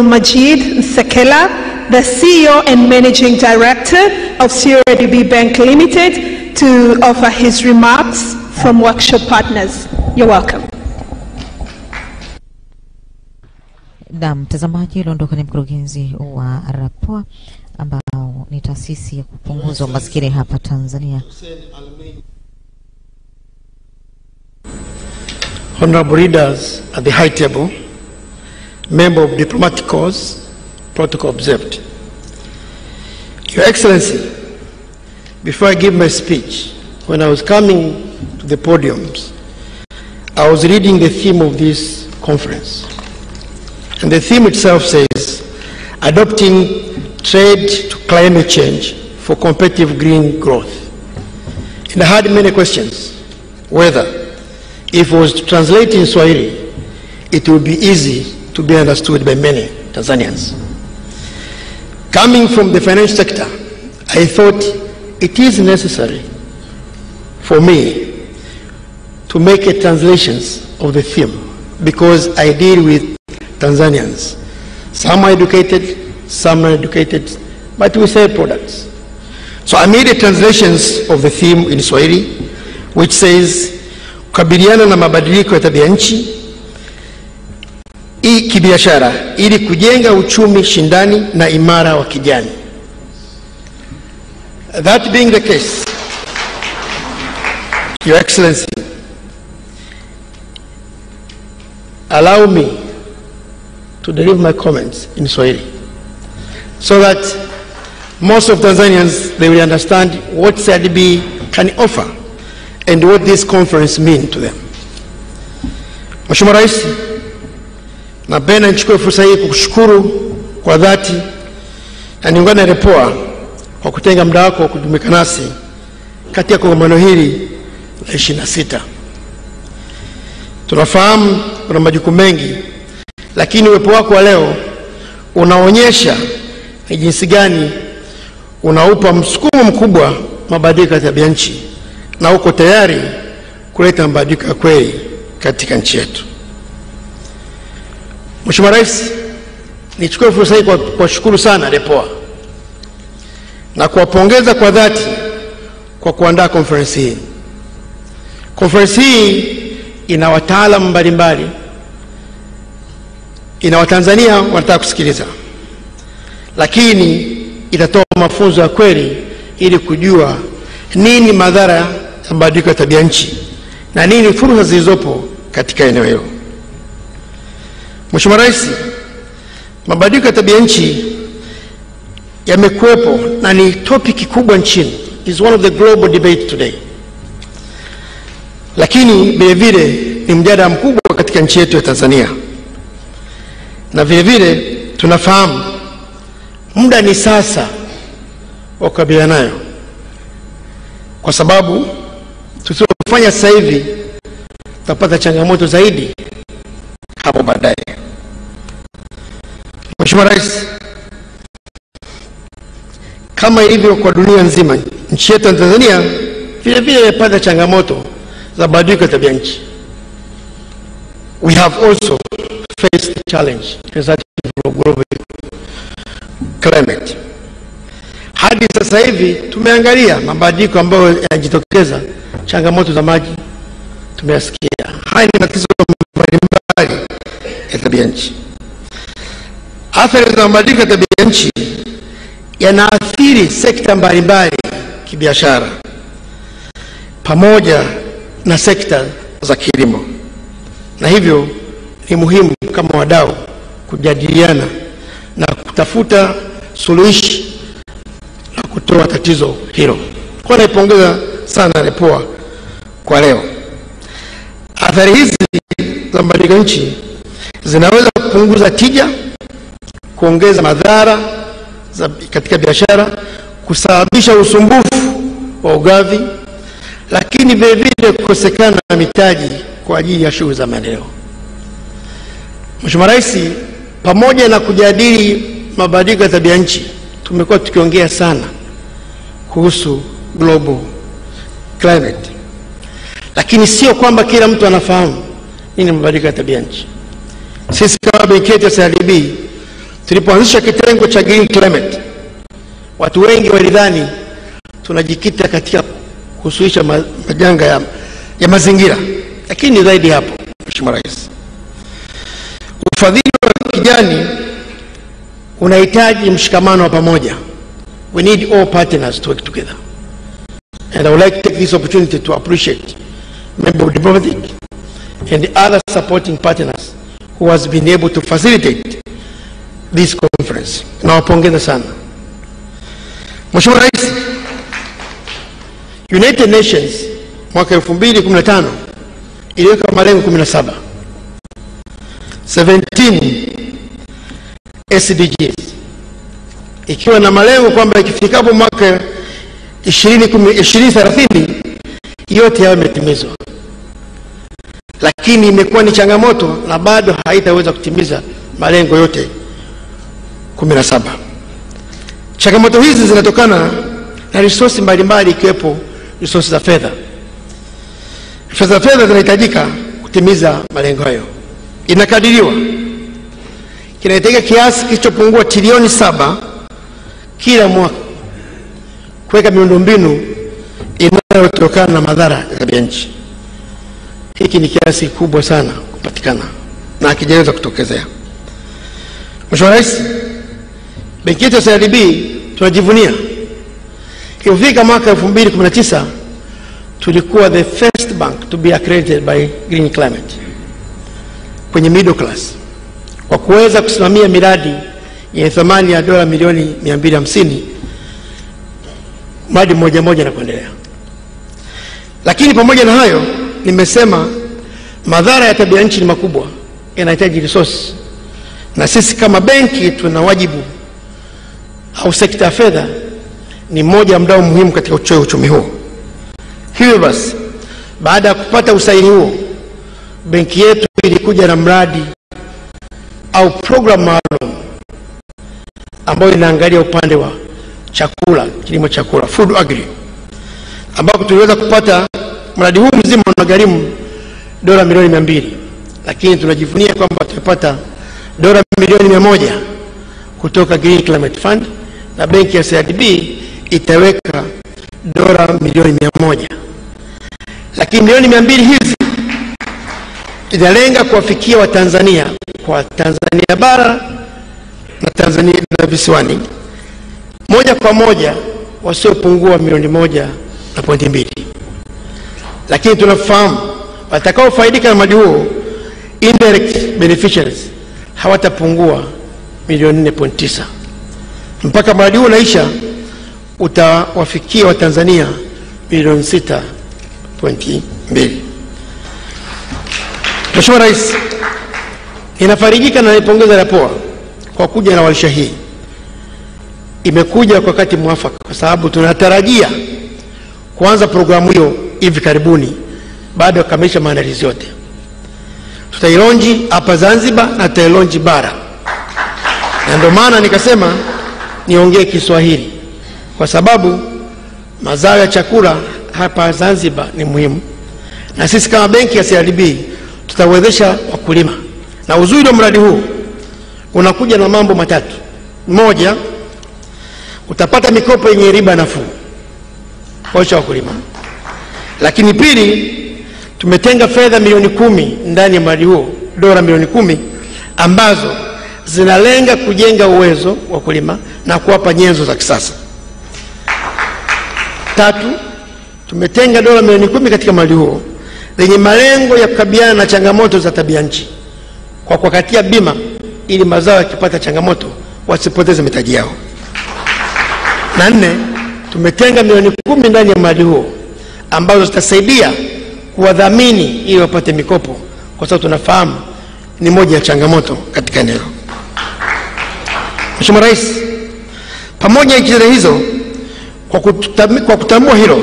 Majid Sekela, the CEO and Managing Director of CRDB Bank Limited, to offer his remarks from workshop partners. You're welcome. Na mtazamaji, Londoka ni mkurugenzi wa RAPOA ambao ni taasisi ya kupunguza umaskini hapa Tanzania. Honorable readers at the high table, member of diplomatic corps, protocol observed. Your Excellency, before I give my speech, when I was coming to the podiums, I was reading the theme of this conference. And the theme itself says, adopting trade to climate change for competitive green growth. And I had many questions, whether if it was to translate in Swahili, it would be easy to be understood by many Tanzanians. Coming from the financial sector, I thought it is necessary for me to make a translation of the theme, because I deal with Tanzanians. Some are educated, some are educated, but we sell products. So I made a translation of the theme in Swahili, which says, kukabiliana na mabadiliko ya tabia nchi kibiashara ili kujenga uchumi shindani na imara wa kijani. That being the case, Your Excellency, allow me to deliver my comments in Swahili so that most of Tanzanians, they will understand what CRDB can offer and what this conference means to them. Mheshimiwa Rais, napenda nichukue fursa hii kukushukuru kwa dhati na niungane na RAPOA kwa kutenga muda wako wa kujumuika nasi katika kongamano hili la 26. Tunafahamu kuna majukumu mengi, lakini uwepo wako wa leo unaonyesha ni jinsi gani unaupa msukumo mkubwa mabadiliko ya tabia nchi na uko tayari kuleta mabadiliko ya kweli katika nchi yetu. Mheshimiwa Rais, nichukue fursa hii kwa kushukuru sana RAPOA na kuwapongeza kwa dhati kwa kuandaa conference hii. Conference hii ina wataalamu mbalimbali, ina Watanzania wanataka kusikiliza, lakini itatoa mafunzo ya kweli ili kujua nini madhara ya mabadiliko ya tabia nchi na nini fursa zilizopo katika eneo hilo. Mheshimiwa Rais, mabadiliko ya tabia nchi yamekuwepo na ni topic kubwa nchini. Is one of the global debate today. Lakini vile vile ni mjadala mkubwa katika nchi yetu ya Tanzania. Na vile vile tunafahamu muda ni sasa wa kukabiliana nayo, kwa sababu tusipofanya sasa hivi tutapata changamoto zaidi hapo baadaye. Mheshimiwa Rais, kama ilivyo kwa dunia nzima, nchi yetu ya Tanzania vile vile imepata changamoto za mabadiliko ya tabia nchi. We have also faced the challenge resulting from global climate. Hadi sasa hivi tumeangalia mabadiliko ambayo yanajitokeza, changamoto za maji tumeyasikia. Haya ni matatizo mbalimbali ya tabia nchi. Athari za mabadiliko ya tabia nchi yanaathiri sekta mbalimbali kibiashara pamoja na sekta za kilimo, na hivyo ni muhimu kama wadau kujadiliana na kutafuta suluhishi la kutoa tatizo hilo. Kwa naipongeza sana RAPOA kwa leo. Athari hizi za mabadiliko ya nchi zinaweza kupunguza tija, kuongeza madhara katika biashara, kusababisha usumbufu wa ugavi, lakini vile vile kukosekana na mitaji kwa ajili ya shughuli za maendeleo. Mheshimiwa Rais, pamoja na kujadili mabadiliko ya tabia nchi, tumekuwa tukiongea sana kuhusu global climate. Lakini sio kwamba kila mtu anafahamu nini mabadiliko ya tabia nchi. Sisi kama benki yetu ya CRDB Tulipoanzisha kitengo cha green climate, watu wengi walidhani tunajikita katika kusuluhisha majanga ya mazingira, lakini zaidi hapo. Mheshimiwa Rais, ufadhili wa kijani unahitaji mshikamano wa pamoja. We need all partners to work together. And I would like to take this opportunity to appreciate Member of Diplomatic and the other supporting partners who has been able to facilitate this conference. Nawapongeza sana. Mheshimiwa Rais, United Nations mwaka 2015 iliweka malengo 17. 17 SDGs. Ikiwa na malengo kwamba ikifikapo mwaka 2030 yote yawe yametimizwa. Lakini imekuwa ni changamoto na bado haitaweza kutimiza malengo yote 17. Changamoto hizi zinatokana na resources mbalimbali, ikiwepo resources za fedha. Fedha zinahitajika kutimiza malengo hayo. Inakadiriwa kinahitajika kiasi kilichopungua trilioni 7 kila mwaka kuweka miundombinu inayotokana na madhara ya tabianchi. Hiki ni kiasi kubwa sana kupatikana na hakijaweza kutokezea. Mheshimiwa Rais, benki yetu ya CRDB tunajivunia kufika mwaka 2019 tulikuwa the first bank to be accredited by Green Climate kwenye middle class kwa kuweza kusimamia miradi yenye thamani ya dola milioni 250 mradi mmoja na kuendelea. Lakini pamoja na hayo, nimesema madhara ya tabia nchi ni makubwa, yanahitaji resource, na sisi kama benki tuna wajibu, au sekta ya fedha ni mmoja mdau muhimu katika uchumi huo. Hivyo basi, baada ya kupata usaili huo, benki yetu ilikuja na mradi au program maalum ambayo inaangalia upande wa chakula, kilimo chakula, food agri, ambako tuliweza kupata mradi huu mzima unagharimu dola milioni 200, lakini tunajivunia kwamba tumepata dola milioni 100 kutoka Green Climate Fund, na benki ya CRDB itaweka dola milioni 100. Lakini milioni 200 hizi inalenga kuwafikia Watanzania kwa Tanzania bara na Tanzania na visiwani moja kwa moja wasiopungua milioni 1.2. Lakini tunafahamu watakao faidika na mradi huo, indirect beneficiaries, hawatapungua milioni 4.9. Mpaka mradi huo unaisha utawafikia Watanzania milioni 6.2. Mheshimiwa Rais, inafarijika na naipongeza RAPOA kwa kuja na warsha hii. Imekuja kwa wakati mwafaka kwa sababu tunatarajia kuanza programu hiyo hivi karibuni baada ya kukamilisha maandalizi yote. Tutailonji hapa Zanzibar na tutailonji bara. Na ndio maana nikasema niongee Kiswahili kwa sababu mazao ya chakula hapa Zanzibar ni muhimu, na sisi kama benki ya CRDB tutawezesha wakulima. Na uzuri wa mradi huu unakuja na mambo matatu. Moja, utapata mikopo yenye riba nafuu kwa wakulima. Lakini pili, tumetenga fedha milioni 10 ndani ya mradi huo, dola milioni 10 ambazo zinalenga kujenga uwezo wa wakulima na kuwapa nyenzo za kisasa. Tatu, tumetenga dola milioni 10 katika mradi huo lenye malengo ya kukabiliana na changamoto za tabia nchi kwa kuwakatia bima ili mazao yakipata changamoto wasipoteze mitaji yao. Na 4, tumetenga milioni 10 ndani ya mradi huo ambazo zitasaidia kuwadhamini ili wapate mikopo, kwa sababu tunafahamu ni moja ya changamoto katika eneo. Mheshimiwa Rais, pamoja na jitihada hizo, kwa kutambua hilo,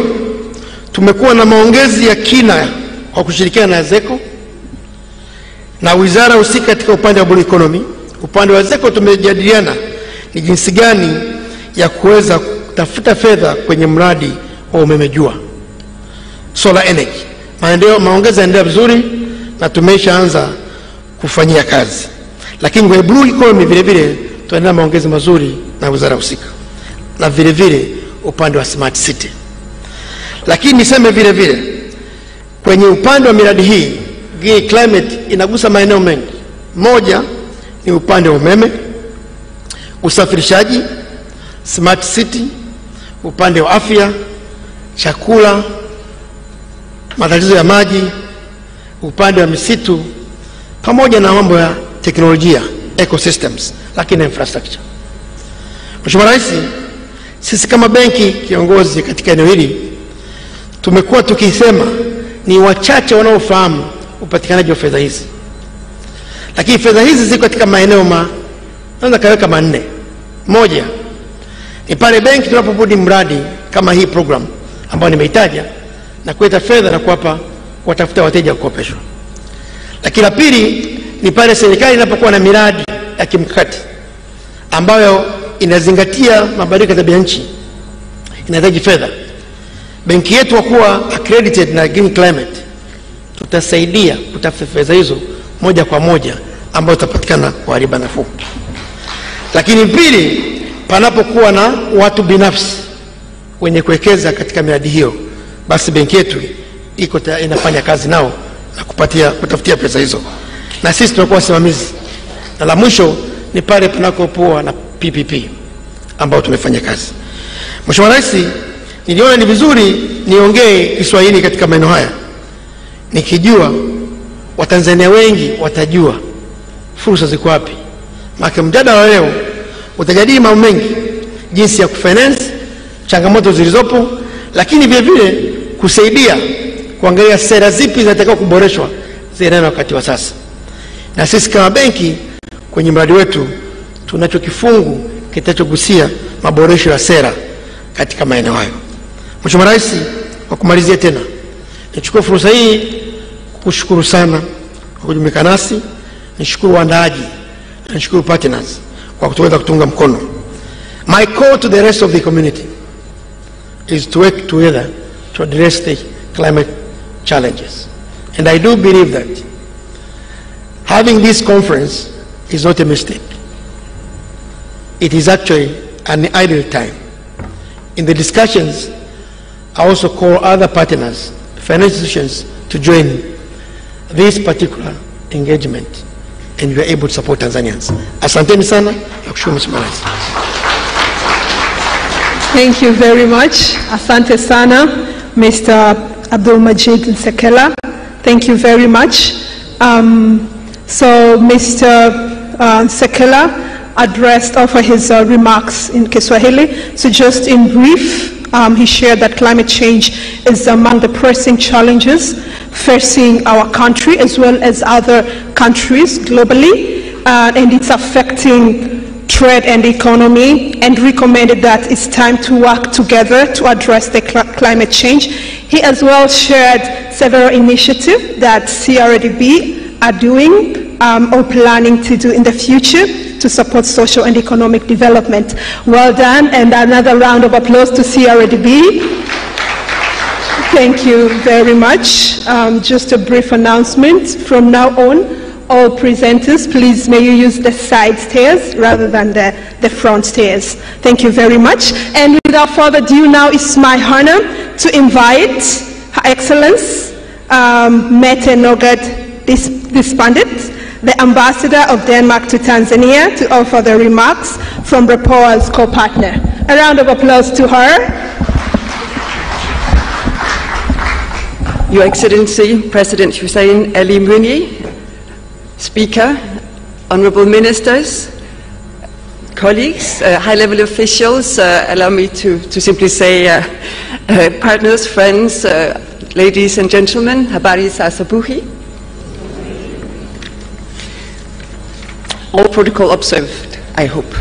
tumekuwa na maongezi ya kina kwa kushirikiana na ZECO na wizara husika katika upande wa blue economy. Upande wa ZECO tumejadiliana ni jinsi gani ya kuweza kutafuta fedha kwenye mradi wa umeme jua, solar energy. Maongezi yanaendelea vizuri na tumeshaanza kufanyia kazi. Lakini kwa blue economy vile vile tunaendelea maongezi mazuri na wizara husika, na vile vile upande wa smart city. Lakini niseme vile vile kwenye upande wa miradi hii green climate inagusa maeneo mengi. Moja ni upande wa umeme, usafirishaji, smart city, upande wa afya, chakula, matatizo ya maji, upande wa misitu, pamoja na mambo ya teknolojia, ecosystems, lakini infrastructure. Mheshimiwa Rais, sisi kama benki kiongozi katika eneo hili tumekuwa tukisema ni wachache wanaofahamu upatikanaji wa fedha hizi. Lakini fedha hizi ziko katika maeneo naweza kaweka manne. Moja ni pale benki tunapobuni mradi kama hii program ambayo nimeitaja na kuleta fedha na kuwatafuta wateja kukopeshwa. Lakini la pili ni pale serikali inapokuwa na miradi ya kimkakati ambayo inazingatia mabadiliko ya tabia nchi, inahitaji fedha. Benki yetu kuwa accredited na green climate, tutasaidia kutafuta fedha hizo moja kwa moja ambayo itapatikana kwa riba nafuu. Lakini pili, panapokuwa na watu binafsi wenye kuwekeza katika miradi hiyo, basi benki yetu inafanya kazi nao na kutafutia pesa hizo, na sisi tunakuwa wasimamizi. Na la mwisho ni pale panapokuwa na PPP ambao tumefanya kazi. Mheshimiwa Rais, niliona ni vizuri niongee Kiswahili katika maeneo haya, nikijua Watanzania wengi watajua fursa ziko wapi. Maana mjadala leo utajadili mambo mengi, jinsi ya kufinance, changamoto zilizopo, lakini vile vile kusaidia kuangalia sera zipi zinatakiwa kuboreshwa zile wakati wa sasa. Na sisi kama benki kwenye mradi wetu tunacho kifungu kitachogusia maboresho ya sera katika maeneo hayo. Mheshimiwa Rais, kwa kumalizia tena, nichukue fursa hii kukushukuru sana kwa kujumuika nasi. Nishukuru waandaaji, nishukuru partners kwa kutuweza kutunga mkono. My call to the rest of the community is to work together to address the climate challenges. And I do believe that having this conference is not a mistake. It is actually an ideal time. In the discussions, I also call other partners, financial institutions, to join this particular engagement, and we are able to support Tanzanians. Asanteni sana, nakushukuru Mheshimiwa Rais. Thank you very much. Asante sana, Mr. Abdul Majid Nsekela. Thank you very much. So Mr. Nsekela offered his remarks in Kiswahili. So just in brief, he shared that climate change is among the pressing challenges facing our country as well as other countries globally, and it's affecting trade and economy, and recommended that it's time to work together to address the climate change. He as well shared several initiatives that CRDB are doing or planning to do in the future to support social and economic development. Well done, and another round of applause to CRDB. Thank you very much. Just a brief announcement. From now on, all presenters, please may you use the side stairs rather than the front stairs. Thank you very much. And without further ado, now it's my honor to invite Her Excellence Mette Nogard Dispandit, the Ambassador of Denmark to Tanzania, to offer the remarks from Rapport co-partner. A round of applause to her. Your Excellency President Hussein Ali Mwinyi, Speaker, Honorable Ministers, colleagues, high-level officials, allow me to simply say partners, friends, ladies and gentlemen, habari za asubuhi. All protocol observed, I hope.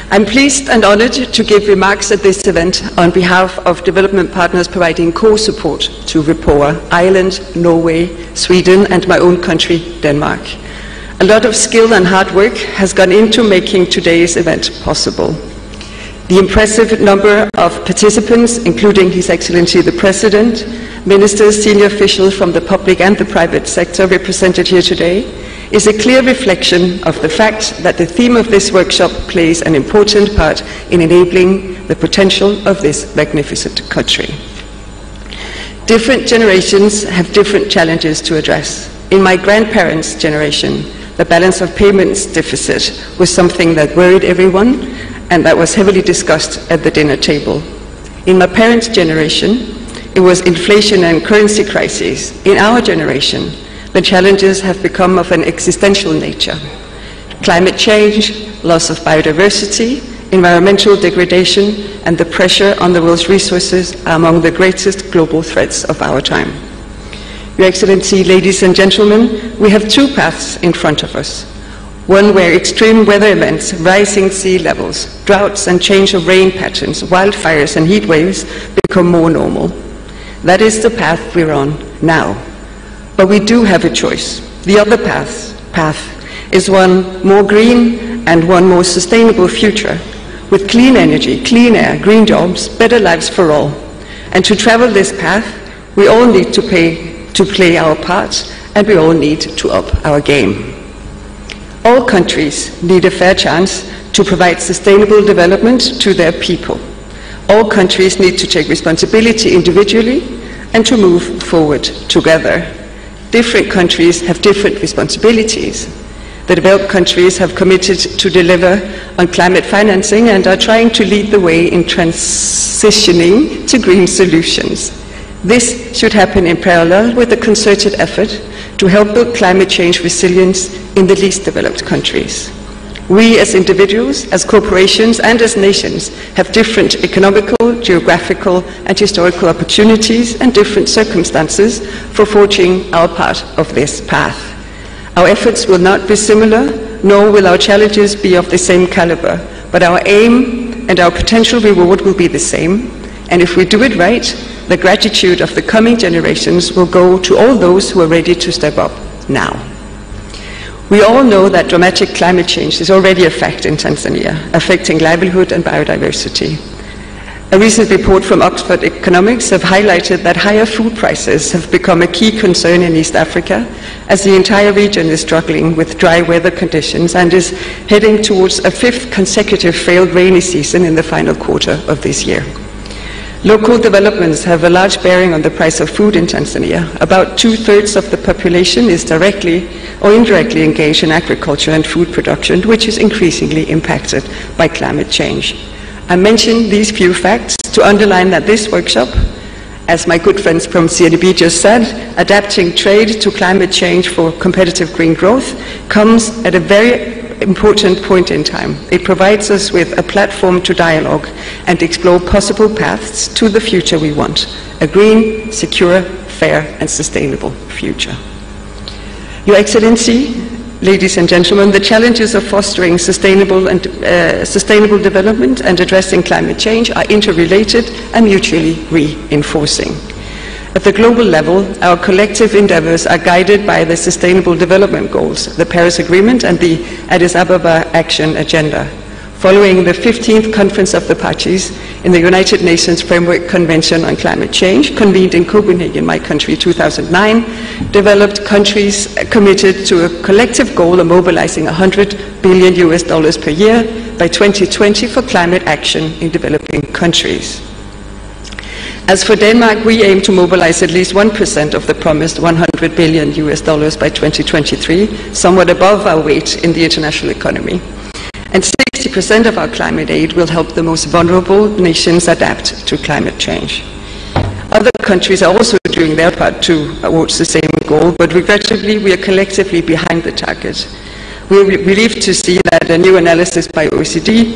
I'm pleased and honored to give remarks at this event on behalf of development partners providing core support to Rapport, Ireland, Norway, Sweden, and my own country, Denmark. A lot of skill and hard work has gone into making today's event possible. The impressive number of participants, including His Excellency the President, ministers, senior officials from the public and the private sector represented here today, is a clear reflection of the fact that the theme of this workshop plays an important part in enabling the potential of this magnificent country. Different generations have different challenges to address. In my grandparents' generation, the balance of payments deficit was something that worried everyone and that was heavily discussed at the dinner table. In my parents' generation, it was inflation and currency crises. In our generation, the challenges have become of an existential nature. Climate change, loss of biodiversity, environmental degradation, and the pressure on the world's resources are among the greatest global threats of our time. Your Excellency, ladies and gentlemen, we have two paths in front of us. One where extreme weather events, rising sea levels, droughts and change of rain patterns, wildfires and heat waves become more normal. That is the path we're on now. But we do have a choice. The other path is one more green and one more sustainable future, with clean energy, clean air, green jobs, better lives for all. And to travel this path, we all need to play our part, and we all need to up our game. All countries need a fair chance to provide sustainable development to their people. All countries need to take responsibility individually and to move forward together. Different countries have different responsibilities. The developed countries have committed to deliver on climate financing and are trying to lead the way in transitioning to green solutions. This should happen in parallel with a concerted effort to help build climate change resilience in the least developed countries. We as individuals, as corporations and as nations have different economical, geographical and historical opportunities and different circumstances for forging our part of this path. Our efforts will not be similar, nor will our challenges be of the same caliber, but our aim and our potential reward will be the same. And if we do it right, the gratitude of the coming generations will go to all those who are ready to step up now. We all know that dramatic climate change is already a fact in Tanzania, affecting livelihood and biodiversity. A recent report from Oxford Economics have highlighted that higher food prices have become a key concern in East Africa, as the entire region is struggling with dry weather conditions and is heading towards a fifth consecutive failed rainy season in the final quarter of this year. Local developments have a large bearing on the price of food in Tanzania. About 2/3 of the population is directly or indirectly engaged in agriculture and food production, which is increasingly impacted by climate change. I mention these few facts to underline that this workshop, as my good friends from CNB just said, adapting trade to climate change for competitive green growth, comes at a very important point in time. It provides us with a platform to dialogue and explore possible paths to the future we want, a green, secure, fair and sustainable future. Your Excellency, ladies and gentlemen, the challenges of fostering sustainable development and addressing climate change are interrelated and mutually reinforcing. At the global level, our collective endeavors are guided by the Sustainable Development Goals, the Paris Agreement and the Addis Ababa Action Agenda. Following the 15th Conference of the Parties in the United Nations Framework Convention on Climate Change, convened in Copenhagen, my country, 2009, developed countries committed to a collective goal of mobilizing $100 billion per year by 2020 for climate action in developing countries. As for Denmark, we aim to mobilize at least 1% of the promised $100 billion by 2023, somewhat above our weight in the international economy. And 60% of our climate aid will help the most vulnerable nations adapt to climate change. Other countries are also doing their part towards the same goal, but regrettably we are collectively behind the target. We are relieved to see that a new analysis by OECD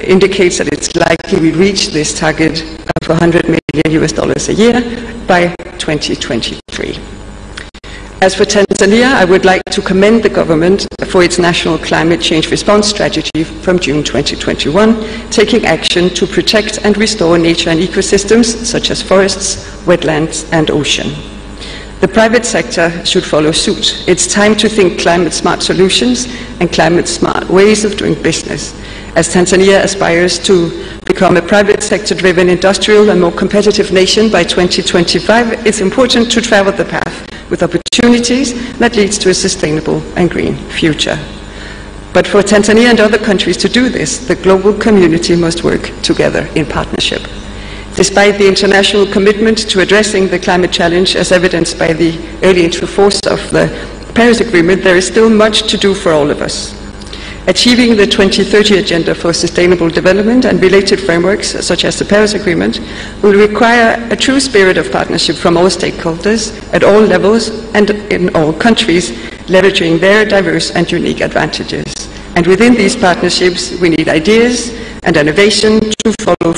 indicates that it's likely we reach this target of $100 million a year by 2023. As for Tanzania, I would like to commend the government for its national climate change response strategy from June 2021, taking action to protect and restore nature and ecosystems such as forests, wetlands and ocean. The private sector should follow suit. It's time to think climate smart solutions and climate smart ways of doing business. As Tanzania aspires to become a private sector driven industrial and more competitive nation by 2025, it's important to travel the path with opportunities that leads to a sustainable and green future. But for Tanzania and other countries to do this, the global community must work together in partnership. Despite the international commitment to addressing the climate challenge as evidenced by the early entry force of the Paris Agreement, there is still much to do for all of us. Achieving the 2030 Agenda for Sustainable Development and related frameworks, such as the Paris Agreement, will require a true spirit of partnership from all stakeholders at all levels and in all countries, leveraging their diverse and unique advantages. And within these partnerships, we need ideas and innovation to follow.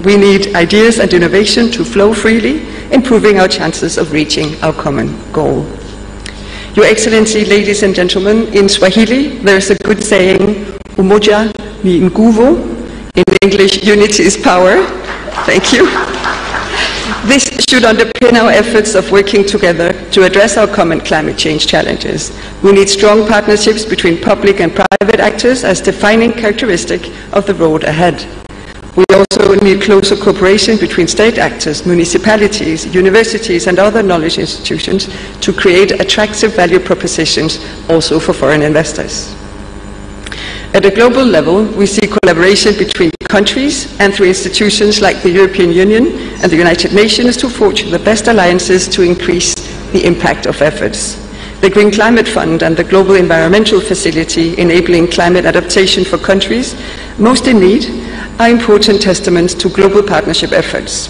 We need ideas and innovation to flow freely, improving our chances of reaching our common goal. Your Excellency, ladies and gentlemen, in Swahili there is a good saying, umoja ni nguvu, in English, unity is power. Thank you. This should underpin our efforts of working together to address our common climate change challenges. We need strong partnerships between public and private actors as defining characteristic of the road ahead. We also need closer cooperation between state actors, municipalities, universities and other knowledge institutions to create attractive value propositions also for foreign investors. At a global level, we see collaboration between countries and through institutions like the European Union and the United Nations to forge the best alliances to increase the impact of efforts. The Green Climate Fund and the Global Environmental Facility enabling climate adaptation for countries most in need are important testaments to global partnership efforts,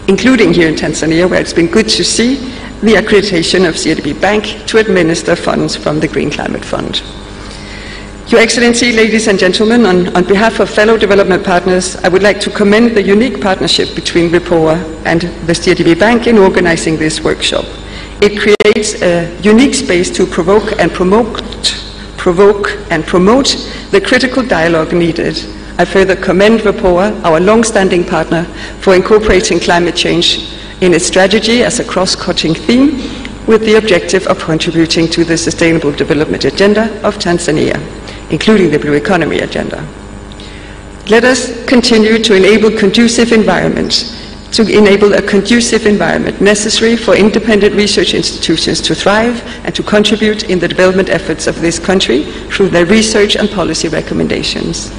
including here in Tanzania, where it's been good to see the accreditation of CRDB Bank to administer funds from the Green Climate Fund. Your Excellency, ladies and gentlemen, on behalf of fellow development partners, I would like to commend the unique partnership between RIPOA and the CRDB Bank in organizing this workshop. It creates a unique space to provoke and promote the critical dialogue needed. I further commend RIPOA, our long-standing partner, for incorporating climate change in its strategy as a cross-cutting theme with the objective of contributing to the Sustainable Development Agenda of Tanzania, including the Blue Economy Agenda. Let us continue to enable a conducive environment necessary for independent research institutions to thrive and to contribute in the development efforts of this country through their research and policy recommendations.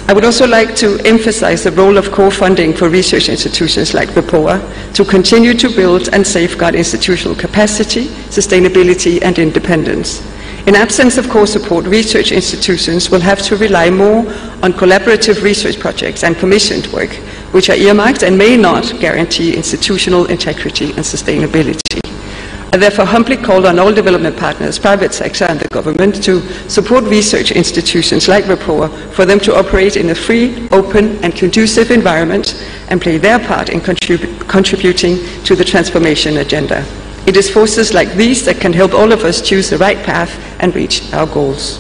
I would also like to emphasize the role of core funding for research institutions like RIPOA to continue to build and safeguard institutional capacity, sustainability and independence. In absence of core support, research institutions will have to rely more on collaborative research projects and commissioned work, which are earmarked and may not guarantee institutional integrity and sustainability. I therefore humbly call on all development partners, private sector and the government to support research institutions like RIPOA for them to operate in a free, open and conducive environment and play their part in contributing to the transformation agenda. It is forces like these that can help all of us choose the right path and reach our goals.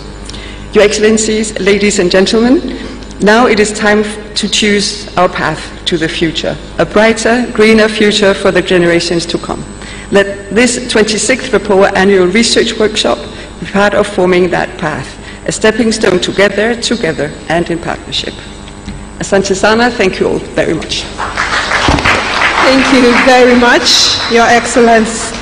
Your Excellencies, ladies and gentlemen, now it is time to choose our path to the future, a brighter, greener future for the generations to come. Let this 26th RIPOA Annual Research Workshop be part of forming that path, a stepping stone together and in partnership. Asante sana, thank you all very much. Thank you very much, Your Excellence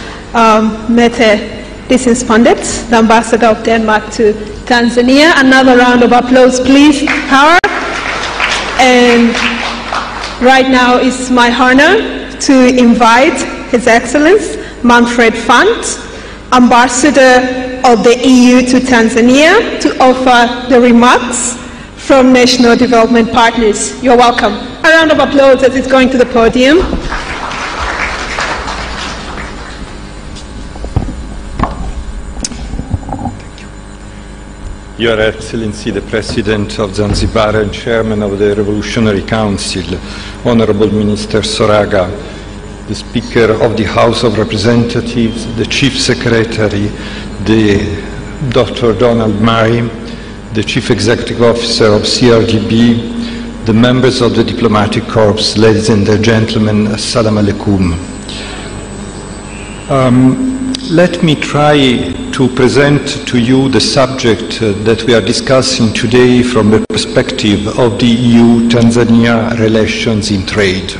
Mette Disinspundit, the Ambassador of Denmark to Tanzania. Another round of applause, please. Power. And right now it's my honor to invite His Excellency Manfred Fant, Ambassador of the EU to Tanzania, to offer the remarks from National Development Partners. You're welcome. A round of applause as it's going to the podium. Your Excellency, the President of Zanzibar and Chairman of the Revolutionary Council, Honorable Minister Soraga, the Speaker of the House of Representatives, the Chief Secretary, Dr. Donald Murray, the Chief Executive Officer of CRDB, the members of the Diplomatic Corps, ladies and gentlemen, Assalamu alaikum. Let me try to present to you the subject that we are discussing today from the perspective of the EU-Tanzania relations in trade.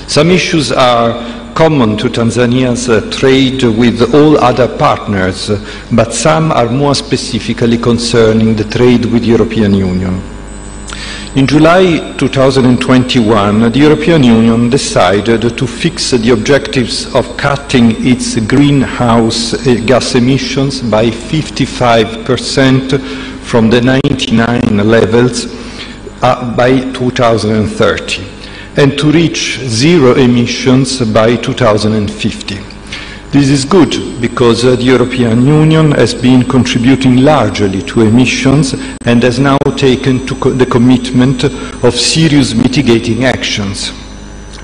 Some issues are common to Tanzania's trade with all other partners, but some are more specifically concerning the trade with the European Union. In July 2021, the European Union decided to fix the objectives of cutting its greenhouse gas emissions by 55% from the 99 levels by 2030, and to reach zero emissions by 2050. This is good because the European Union has been contributing largely to emissions and has now taken the commitment of serious mitigating actions.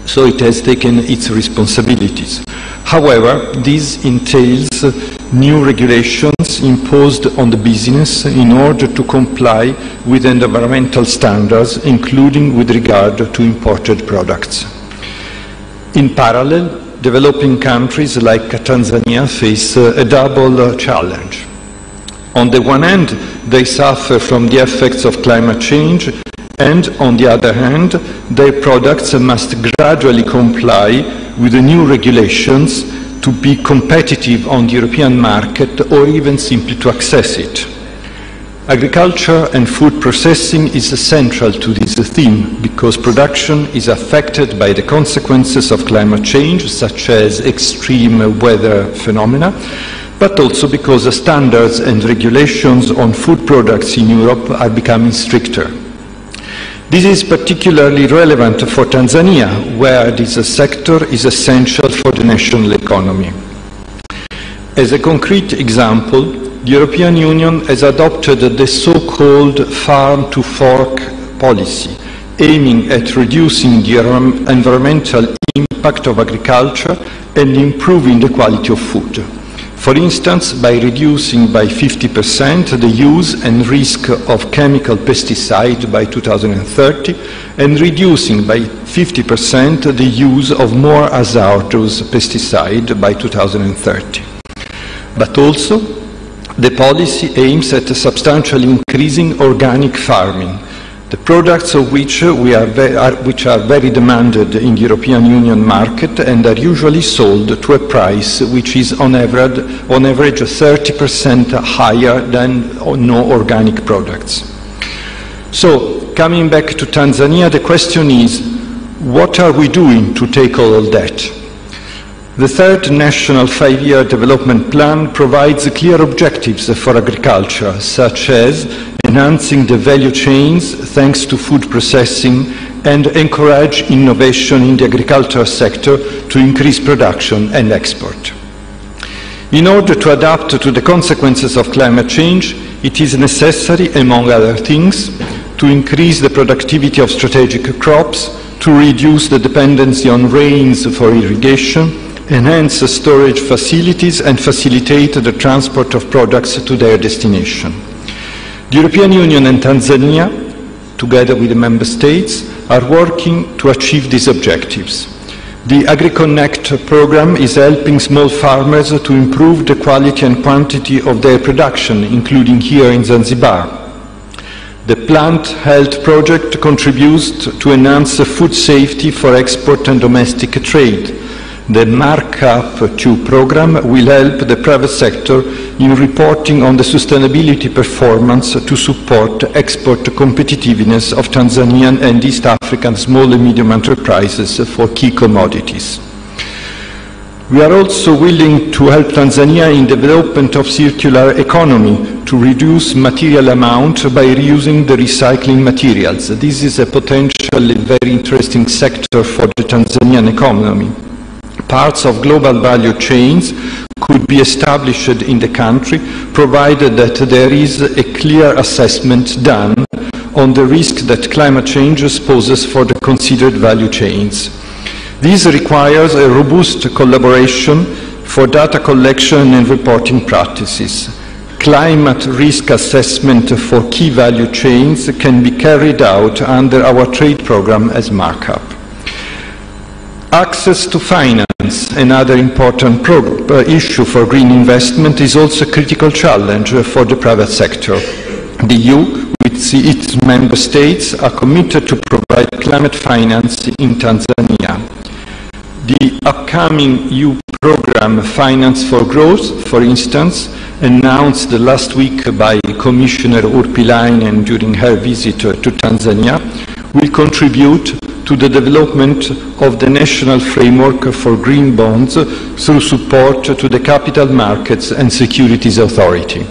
So it has taken its responsibilities. However, this entails new regulations imposed on the business in order to comply with environmental standards, including with regard to imported products. In parallel, developing countries like Tanzania face a double challenge. On the one hand, they suffer from the effects of climate change, and on the other hand, their products must gradually comply with the new regulations to be competitive on the European market or even simply to access it. Agriculture and food processing is central to this theme because production is affected by the consequences of climate change, such as extreme weather phenomena, but also because the standards and regulations on food products in Europe are becoming stricter. This is particularly relevant for Tanzania, where this sector is essential for the national economy. As a concrete example, the European Union has adopted the so-called farm-to-fork policy, aiming at reducing the environmental impact of agriculture and improving the quality of food. For instance, by reducing by 50% the use and risk of chemical pesticide by 2030 and reducing by 50% the use of more hazardous pesticide by 2030. But also, the policy aims at substantially increasing organic farming, the products of which are very demanded in the European Union market and are usually sold to a price which is on average 30% higher than no organic products. So, coming back to Tanzania, the question is, what are we doing to tackle all that? The third National 5-Year Development Plan provides clear objectives for agriculture, such as enhancing the value chains thanks to food processing and encourage innovation in the agricultural sector to increase production and export. In order to adapt to the consequences of climate change, it is necessary, among other things, to increase the productivity of strategic crops, to reduce the dependency on rains for irrigation, enhance storage facilities and facilitate the transport of products to their destination. The European Union and Tanzania, together with the Member States, are working to achieve these objectives. The AgriConnect program is helping small farmers to improve the quality and quantity of their production, including here in Zanzibar. The plant health project contributes to enhance food safety for export and domestic trade. The Markup 2 program will help the private sector in reporting on the sustainability performance to support export competitiveness of Tanzanian and East African small and medium enterprises for key commodities. We are also willing to help Tanzania in development of circular economy to reduce material amount by reusing the recycling materials. This is a potentially very interesting sector for the Tanzanian economy. Parts of global value chains could be established in the country, provided that there is a clear assessment done on the risk that climate change poses for the considered value chains. This requires a robust collaboration for data collection and reporting practices. Climate risk assessment for key value chains can be carried out under our trade program as Markup. Access to finance, another important issue for green investment, is also a critical challenge for the private sector. The EU, with its member states, are committed to provide climate finance in Tanzania. The upcoming EU program Finance for Growth, for instance, announced last week by Commissioner Urpilainen during her visit to Tanzania, will contribute to the development of the national framework for green bonds through support to the Capital Markets and Securities Authority.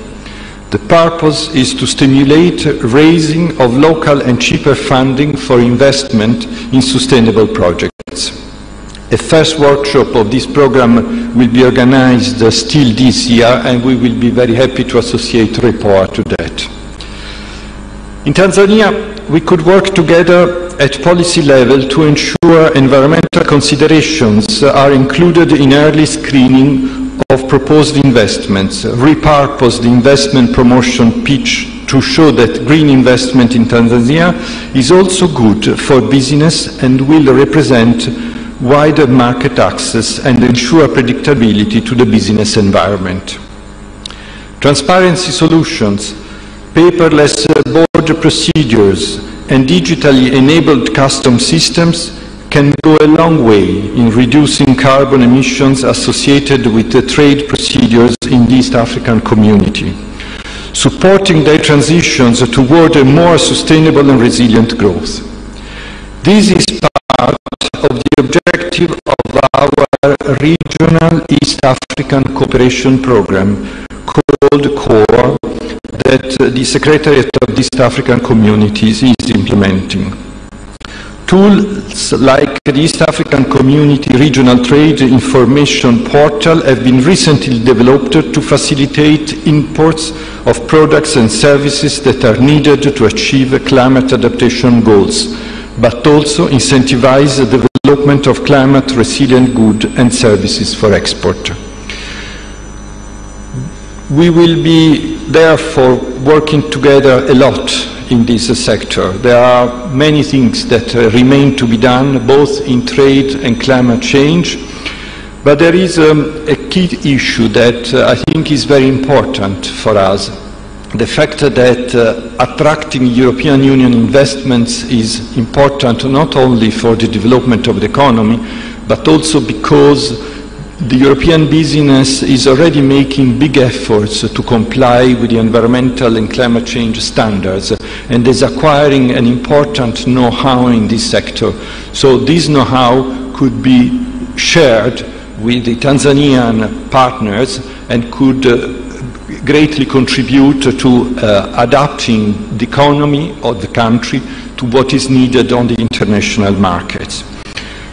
The purpose is to stimulate raising of local and cheaper funding for investment in sustainable projects. A first workshop of this program will be organized still this year, and we will be very happy to associate report to that. In Tanzania, we could work together at policy level to ensure environmental considerations are included in early screening of proposed investments, repurpose the investment promotion pitch to show that green investment in Tanzania is also good for business and will represent wider market access and ensure predictability to the business environment. Transparency solutions, paperless border procedures, and digitally enabled custom systems can go a long way in reducing carbon emissions associated with the trade procedures in the East African community, supporting their transitions toward a more sustainable and resilient growth. This is part of the objective of our regional East African cooperation program called CORE that the Secretariat of the East African Communities is implementing. Tools like the East African Community Regional Trade Information Portal have been recently developed to facilitate imports of products and services that are needed to achieve climate adaptation goals, but also incentivize the development of climate-resilient goods and services for export. We will be, therefore, working together a lot in this sector. There are many things that remain to be done, both in trade and climate change, but there is a key issue that I think is very important for us. The fact that attracting European Union investments is important not only for the development of the economy, but also because the European business is already making big efforts to comply with the environmental and climate change standards and is acquiring an important know-how in this sector. So this know-how could be shared with the Tanzanian partners and could greatly contribute to adapting the economy of the country to what is needed on the international markets.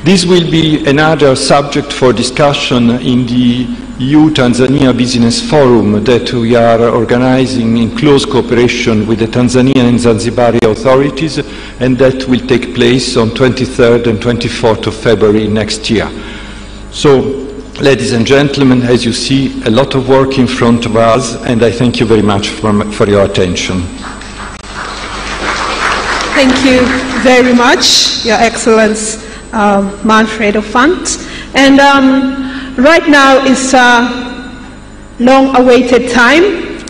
This will be another subject for discussion in the EU-Tanzania Business Forum that we are organizing in close cooperation with the Tanzanian and Zanzibari authorities, and that will take place on 23rd and 24th of February next year. So, ladies and gentlemen, as you see, a lot of work in front of us, and I thank you very much for your attention. Thank you very much, Your Excellency. Manfredo Font. And right now is long-awaited time,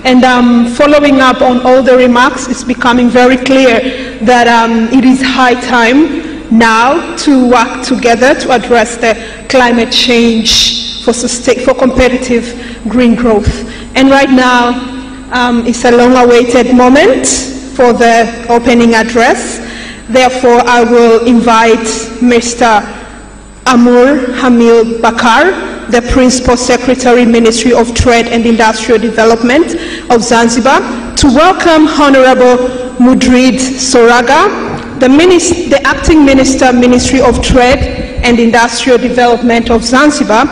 and following up on all the remarks, it's becoming very clear that it is high time now to work together to address the climate change for competitive green growth. And right now, it's a long-awaited moment for the opening address. Therefore, I will invite Mr. Amur Hamil Bakar, the Principal Secretary, Ministry of Trade and Industrial Development of Zanzibar, to welcome Honorable Mudrid Soraga, the Acting Minister, Ministry of Trade and Industrial Development of Zanzibar,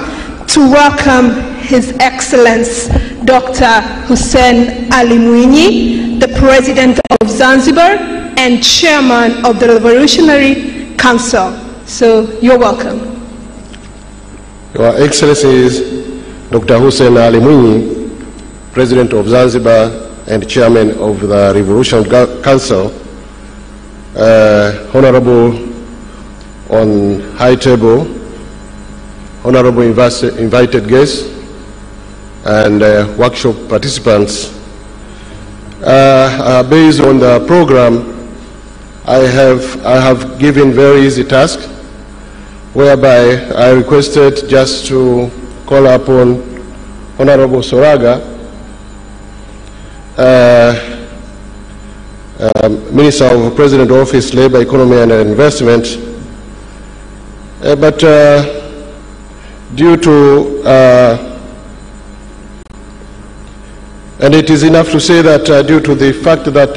to welcome His Excellency Dr. Hussein Ali Mwinyi, the President of Zanzibar and Chairman of the Revolutionary Council. So you're welcome. Your Excellencies, Dr. Hussein Ali Mwinyi, President of Zanzibar and Chairman of the Revolutionary Council, Honorable on high table, Honorable invited guests, and workshop participants. Based on the program, I have given very easy task whereby I requested just to call upon Honorable Soraga, Minister of President Office, Labor, Economy and Investment, but due to, and it is enough to say that due to the fact that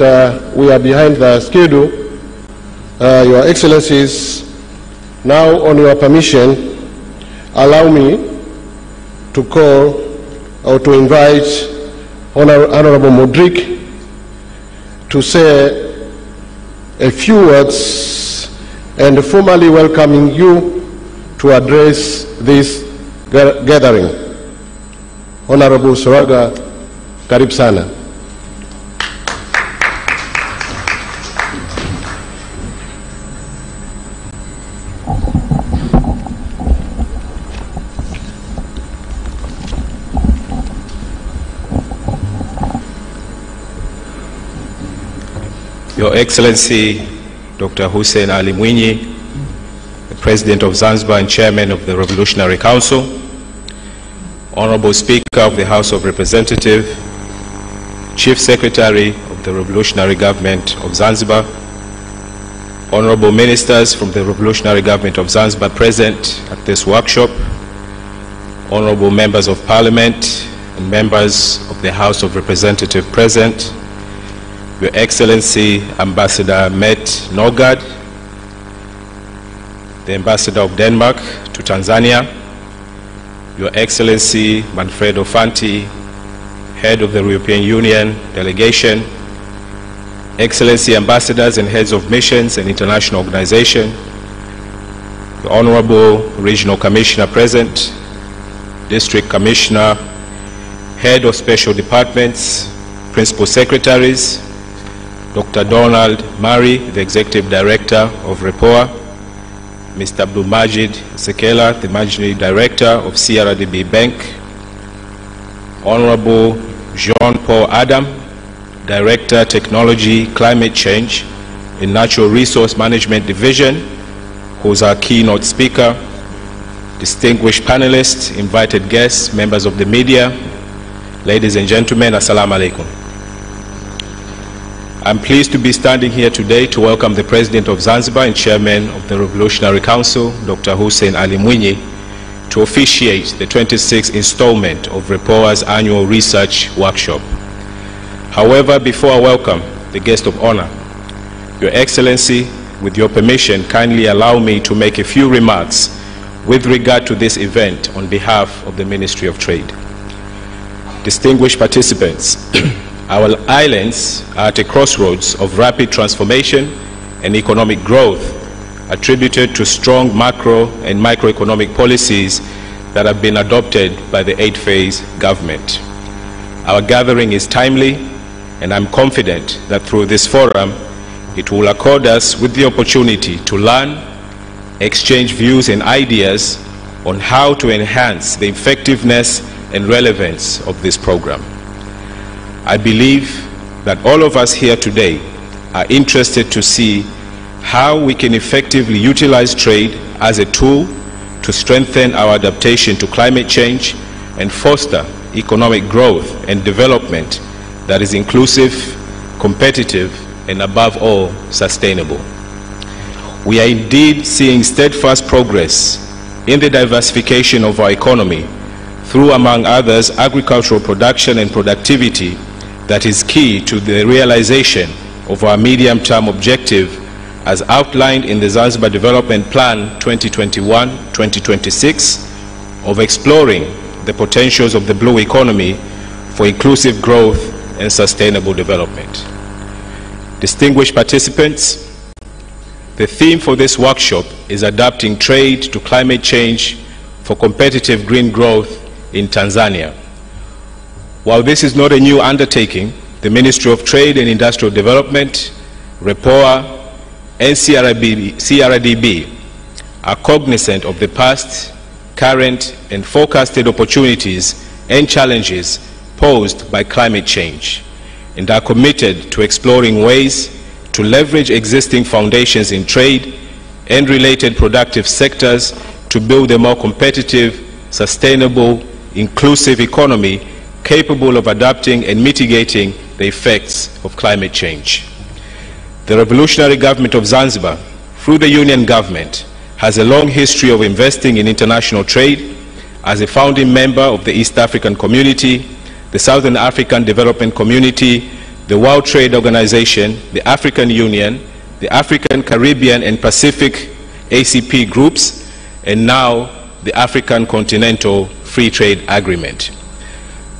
we are behind the schedule, Your Excellencies, now on your permission, allow me to call or to invite Honorable Modric to say a few words and formally welcoming you to address this gathering. Honorable Soraga, karibu sana. Your Excellency, Dr. Hussein Ali Mwinyi, the President of Zanzibar and Chairman of the Revolutionary Council, Honorable Speaker of the House of Representatives, Chief Secretary of the Revolutionary Government of Zanzibar, Honorable Ministers from the Revolutionary Government of Zanzibar present at this workshop, Honorable Members of Parliament and members of the House of Representatives present, Your Excellency Ambassador Met Nogard, the Ambassador of Denmark to Tanzania, Your Excellency Manfredo Fanti, Head of the European Union Delegation, Excellency Ambassadors and Heads of Missions and International Organizations, the Honorable Regional Commissioner present, District Commissioner, Head of Special Departments, Principal Secretaries, Dr. Donald Murray, the Executive Director of REPOA, Mr. Abdul Majid Sekela, the Managing Director of CRDB Bank, Honorable Jean-Paul Adam, Director, Technology, Climate Change in Natural Resource Management Division, who is our keynote speaker, distinguished panelists, invited guests, members of the media, ladies and gentlemen, Assalamu alaikum. I'm pleased to be standing here today to welcome the President of Zanzibar and Chairman of the Revolutionary Council, Dr. Hussein Ali Mwinyi, to officiate the 26th installment of REPOA's annual research workshop. However, before I welcome the guest of honor, Your Excellency, with your permission, kindly allow me to make a few remarks with regard to this event on behalf of the Ministry of Trade. Distinguished participants, our islands are at a crossroads of rapid transformation and economic growth attributed to strong macro and microeconomic policies that have been adopted by the 8th-phase government. Our gathering is timely, and I'm confident that through this forum, it will accord us with the opportunity to learn, exchange views and ideas on how to enhance the effectiveness and relevance of this program. I believe that all of us here today are interested to see how we can effectively utilize trade as a tool to strengthen our adaptation to climate change and foster economic growth and development that is inclusive, competitive, and above all, sustainable. We are indeed seeing steadfast progress in the diversification of our economy through, among others, agricultural production and productivity that is key to the realization of our medium-term objective as outlined in the Zanzibar Development Plan 2021-2026 of exploring the potentials of the blue economy for inclusive growth and sustainable development. Distinguished participants, the theme for this workshop is adapting trade to climate change for competitive green growth in Tanzania. While this is not a new undertaking, the Ministry of Trade and Industrial Development, REPOA, and CRDB are cognizant of the past, current, and forecasted opportunities and challenges posed by climate change, and are committed to exploring ways to leverage existing foundations in trade and related productive sectors to build a more competitive, sustainable, inclusive economy capable of adapting and mitigating the effects of climate change. The revolutionary government of Zanzibar, through the Union government, has a long history of investing in international trade. As a founding member of the East African Community, the Southern African Development Community, the World Trade Organization, the African Union, the African, Caribbean and Pacific ACP groups, and now the African Continental Free Trade Agreement.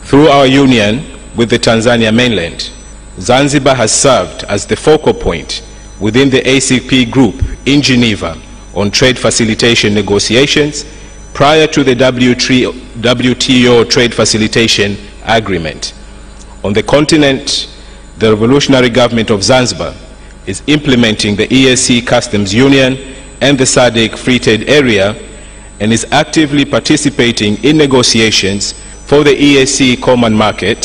Through our union with the Tanzania mainland, Zanzibar has served as the focal point within the ACP group in Geneva on trade facilitation negotiations prior to the WTO Trade Facilitation Agreement. On the continent, the revolutionary government of Zanzibar is implementing the EAC Customs Union and the SADC Free Trade Area and is actively participating in negotiations for the EAC Common Market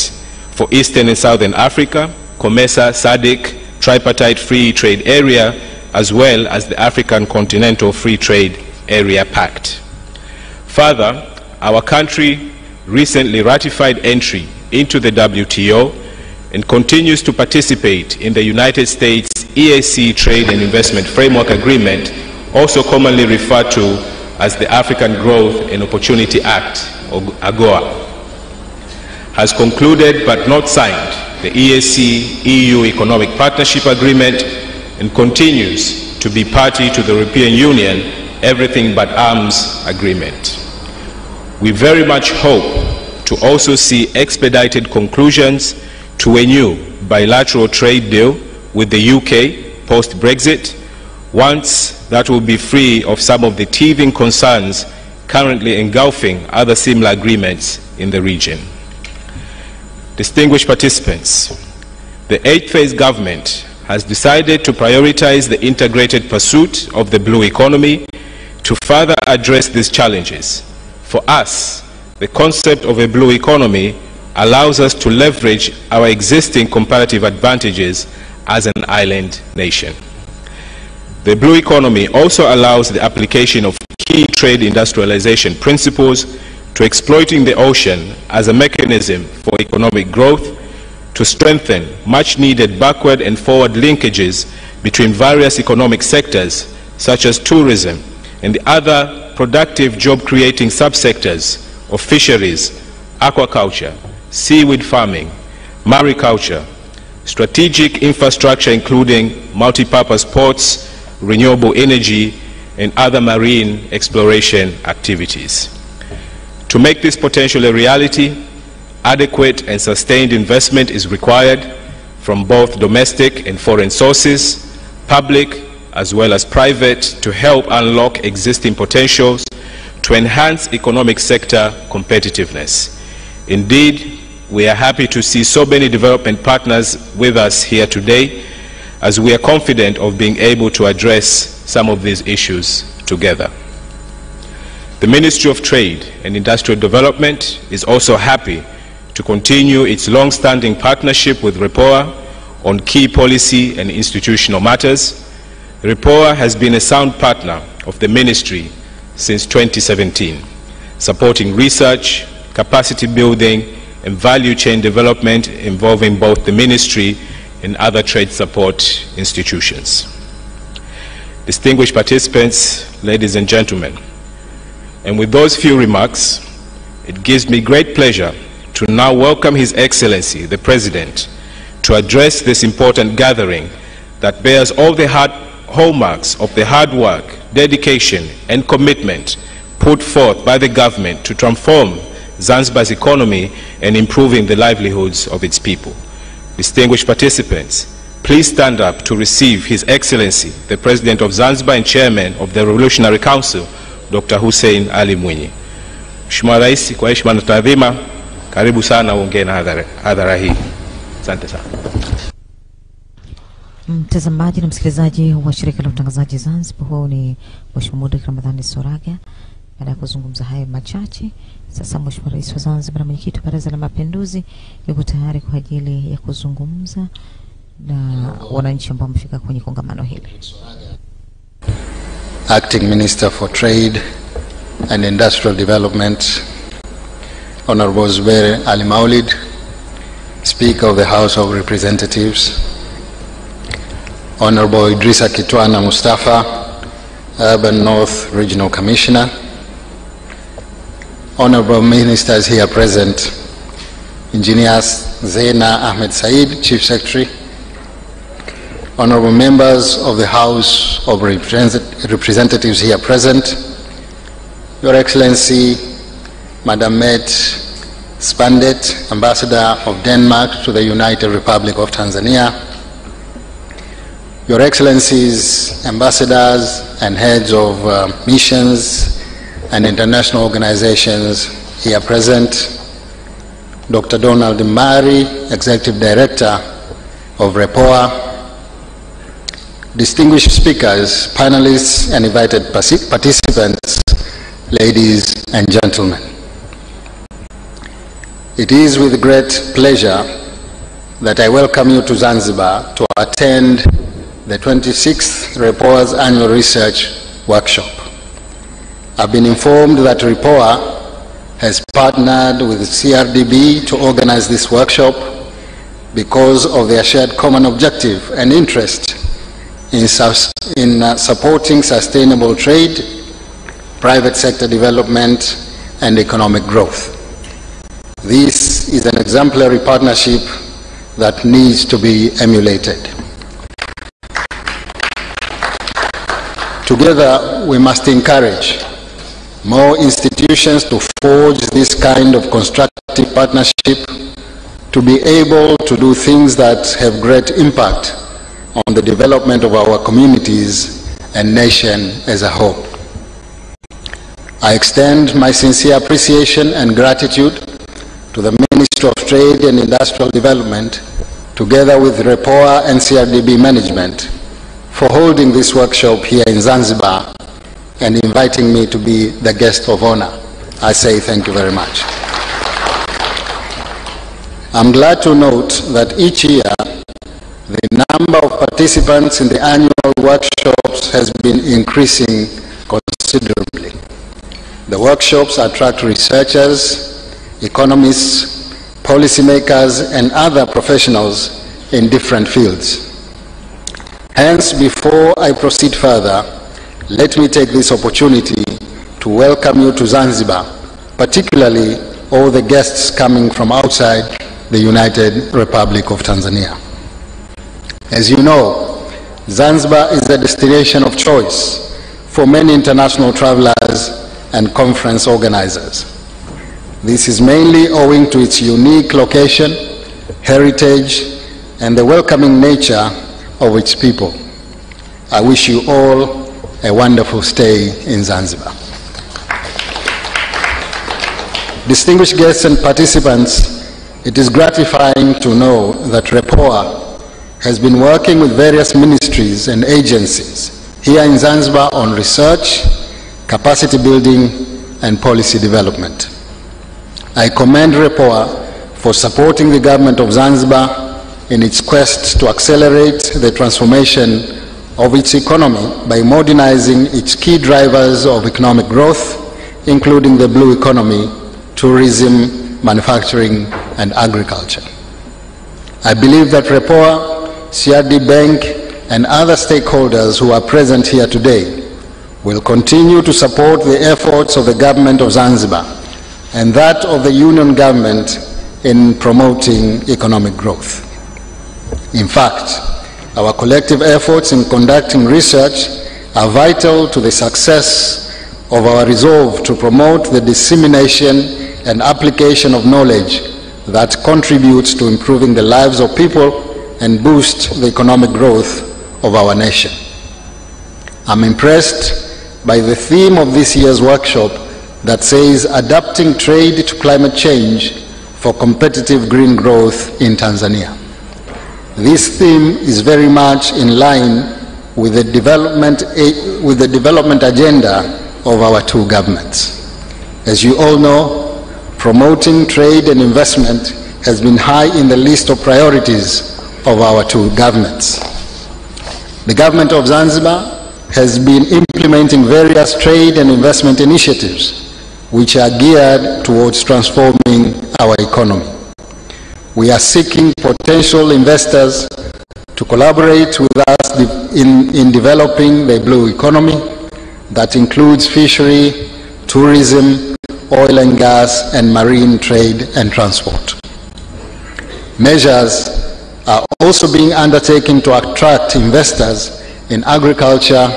for Eastern and Southern Africa, COMESA, SADC, Tripartite Free Trade Area, as well as the African Continental Free Trade Area Pact. Further, our country recently ratified entry into the WTO and continues to participate in the United States EAC Trade and Investment Framework Agreement, also commonly referred to as the African Growth and Opportunity Act, or AGOA, has concluded but not signed the EAC-EU Economic Partnership Agreement and continues to be party to the European Union Everything But Arms Agreement. We very much hope to also see expedited conclusions to a new bilateral trade deal with the UK post-Brexit, once that will be free of some of the teething concerns currently engulfing other similar agreements in the region. Distinguished participants, the 8th phase government has decided to prioritize the integrated pursuit of the blue economy to further address these challenges. For us, the concept of a blue economy allows us to leverage our existing comparative advantages as an island nation. The blue economy also allows the application of key trade industrialization principles to exploiting the ocean as a mechanism for economic growth, to strengthen much-needed backward and forward linkages between various economic sectors such as tourism and the other productive job-creating subsectors of fisheries, aquaculture, seaweed farming, mariculture, strategic infrastructure including multipurpose ports, renewable energy, and other marine exploration activities. To make this potential a reality, adequate and sustained investment is required from both domestic and foreign sources, public as well as private, to help unlock existing potentials to enhance economic sector competitiveness. Indeed, we are happy to see so many development partners with us here today, as we are confident of being able to address some of these issues together. The Ministry of Trade and Industrial Development is also happy to continue its long-standing partnership with REPOA on key policy and institutional matters. REPOA has been a sound partner of the Ministry since 2017, supporting research, capacity building, and value chain development involving both the Ministry and other trade support institutions. Distinguished participants, ladies and gentlemen, and with those few remarks, it gives me great pleasure to now welcome His Excellency, the President, to address this important gathering that bears all the hallmarks of the hard work, dedication, and commitment put forth by the government to transform Zanzibar's economy and improving the livelihoods of its people. Distinguished participants, please stand up to receive His Excellency, the President of Zanzibar and Chairman of the Revolutionary Council, Dr. Hussein Ali Mwinyi. Mheshimiwa Rais, kwa heshima na taadhima, karibu sana uongee na hadhara hii. Asante sana. Mtazamaji na msikilizaji wa shirika la utangazaji Zanzibar, huo ni Mheshimiwa Ramadhani Soraga. Baada ya kuzungumza hayo machache, sasa Mheshimiwa Rais wa Zanzibar na Mwenyekiti wa Baraza la Mapinduzi yuko tayari kwa ajili ya kuzungumza na wananchi ambao wamefika kwenye kongamano hili. Acting Minister for Trade and Industrial Development, Honorable Zubair Ali Maulid, Speaker of the House of Representatives, Honorable Idrissa Kitwana Mustafa, Urban North Regional Commissioner, Honorable Ministers here present, Engineers Zeina Ahmed Said, Chief Secretary, Honorable Members of the House of Representatives here present, Your Excellency, Madam Met Spandet, Ambassador of Denmark to the United Republic of Tanzania, Your Excellencies, Ambassadors and heads of missions and international organizations here present, Dr. Donald Mbari, Executive Director of REPOA, distinguished speakers, panelists, and invited participants, ladies and gentlemen. It is with great pleasure that I welcome you to Zanzibar to attend the 26th REPOA's Annual Research Workshop. I've been informed that REPOA has partnered with CRDB to organize this workshop because of their shared common objective and interest in supporting sustainable trade, private sector development, and economic growth. This is an exemplary partnership that needs to be emulated. Together, we must encourage more institutions to forge this kind of constructive partnership, to be able to do things that have great impact on the development of our communities and nation as a whole. I extend my sincere appreciation and gratitude to the Ministry of Trade and Industrial Development, together with REPOA and CRDB management, for holding this workshop here in Zanzibar and inviting me to be the guest of honor. I say thank you very much. I'm glad to note that each year the number of participants in the annual workshops has been increasing considerably. The workshops attract researchers, economists, policymakers, and other professionals in different fields. Hence, before I proceed further, let me take this opportunity to welcome you to Zanzibar, particularly all the guests coming from outside the United Republic of Tanzania. As you know, Zanzibar is the destination of choice for many international travelers and conference organizers. This is mainly owing to its unique location, heritage, and the welcoming nature of its people. I wish you all a wonderful stay in Zanzibar. Distinguished guests and participants, it is gratifying to know that REPOA has been working with various ministries and agencies here in Zanzibar on research, capacity building, and policy development. I commend REPOA for supporting the government of Zanzibar in its quest to accelerate the transformation of its economy by modernizing its key drivers of economic growth, including the blue economy, tourism, manufacturing, and agriculture. I believe that REPOA, CRD Bank, and other stakeholders who are present here today will continue to support the efforts of the government of Zanzibar and that of the Union government in promoting economic growth. In fact, our collective efforts in conducting research are vital to the success of our resolve to promote the dissemination and application of knowledge that contributes to improving the lives of people and boost the economic growth of our nation. I'm impressed by the theme of this year's workshop that says adapting trade to climate change for competitive green growth in Tanzania. This theme is very much in line with the development agenda of our two governments. As you all know, promoting trade and investment has been high in the list of priorities of our two governments. The government of Zanzibar has been implementing various trade and investment initiatives which are geared towards transforming our economy. We are seeking potential investors to collaborate with us in developing the blue economy that includes fishery, tourism, oil and gas, and marine trade and transport. Measures are also being undertaken to attract investors in agriculture,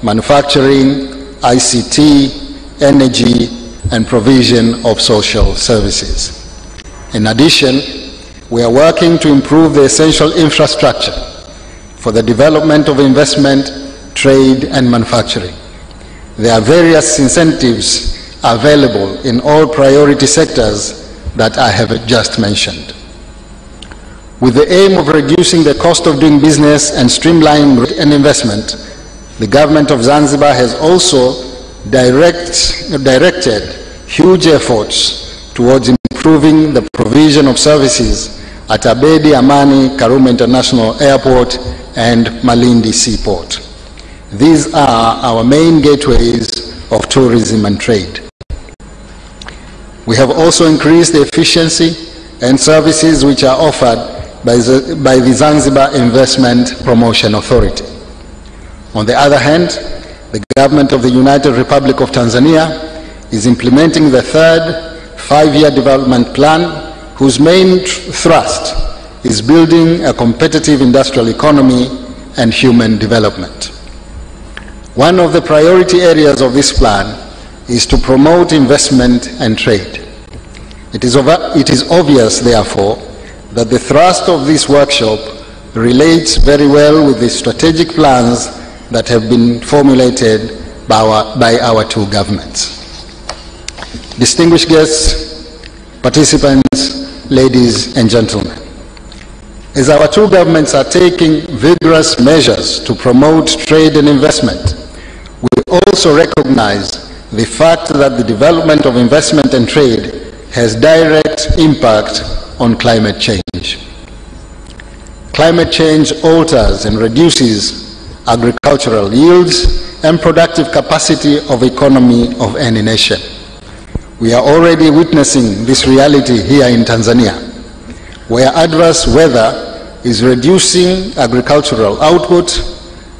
manufacturing, ICT, energy, and provision of social services. In addition, we are working to improve the essential infrastructure for the development of investment, trade, and manufacturing. There are various incentives available in all priority sectors that I have just mentioned. With the aim of reducing the cost of doing business and streamlining an investment, the government of Zanzibar has also directed huge efforts towards improving the provision of services at Abedi Amani Karume International Airport and Malindi Seaport. These are our main gateways of tourism and trade. We have also increased the efficiency and services which are offered by the Zanzibar Investment Promotion Authority. On the other hand, the government of the United Republic of Tanzania is implementing the third five-year development plan, whose main thrust is building a competitive industrial economy and human development. One of the priority areas of this plan is to promote investment and trade. It is obvious, therefore, that the thrust of this workshop relates very well with the strategic plans that have been formulated by our two governments. Distinguished guests, participants, ladies and gentlemen, as our two governments are taking vigorous measures to promote trade and investment, we also recognize the fact that the development of investment and trade has direct impact on climate change. Climate change alters and reduces agricultural yields and productive capacity of economy of any nation. We are already witnessing this reality here in Tanzania, where adverse weather is reducing agricultural output,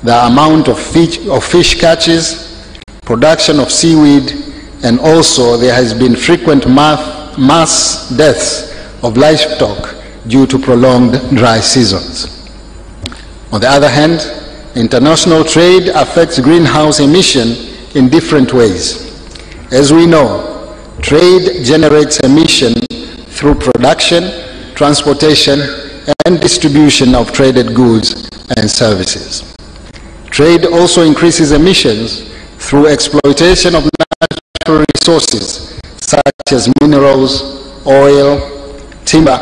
the amount of fish catches, production of seaweed, and also there has been frequent mass deaths of livestock due to prolonged dry seasons. On the other hand, international trade affects greenhouse emission in different ways. As we know, trade generates emission through production, transportation, and distribution of traded goods and services. Trade also increases emissions through exploitation of natural resources such as minerals, oil, timber,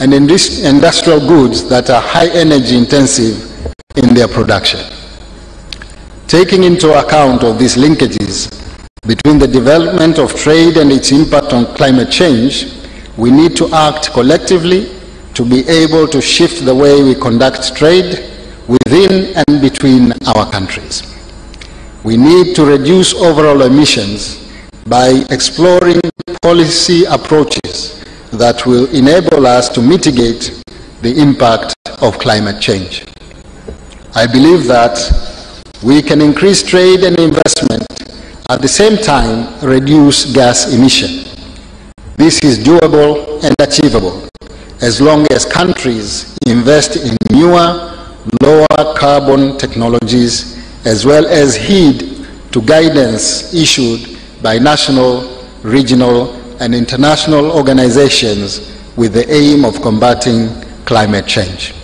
and industrial goods that are high energy intensive in their production. Taking into account of these linkages between the development of trade and its impact on climate change, we need to act collectively to be able to shift the way we conduct trade within and between our countries. We need to reduce overall emissions by exploring policy approaches that will enable us to mitigate the impact of climate change. I believe that we can increase trade and investment, at the same time reduce gas emission. This is doable and achievable as long as countries invest in newer, lower carbon technologies, as well as heed to guidance issued by national, regional, and international organizations with the aim of combating climate change.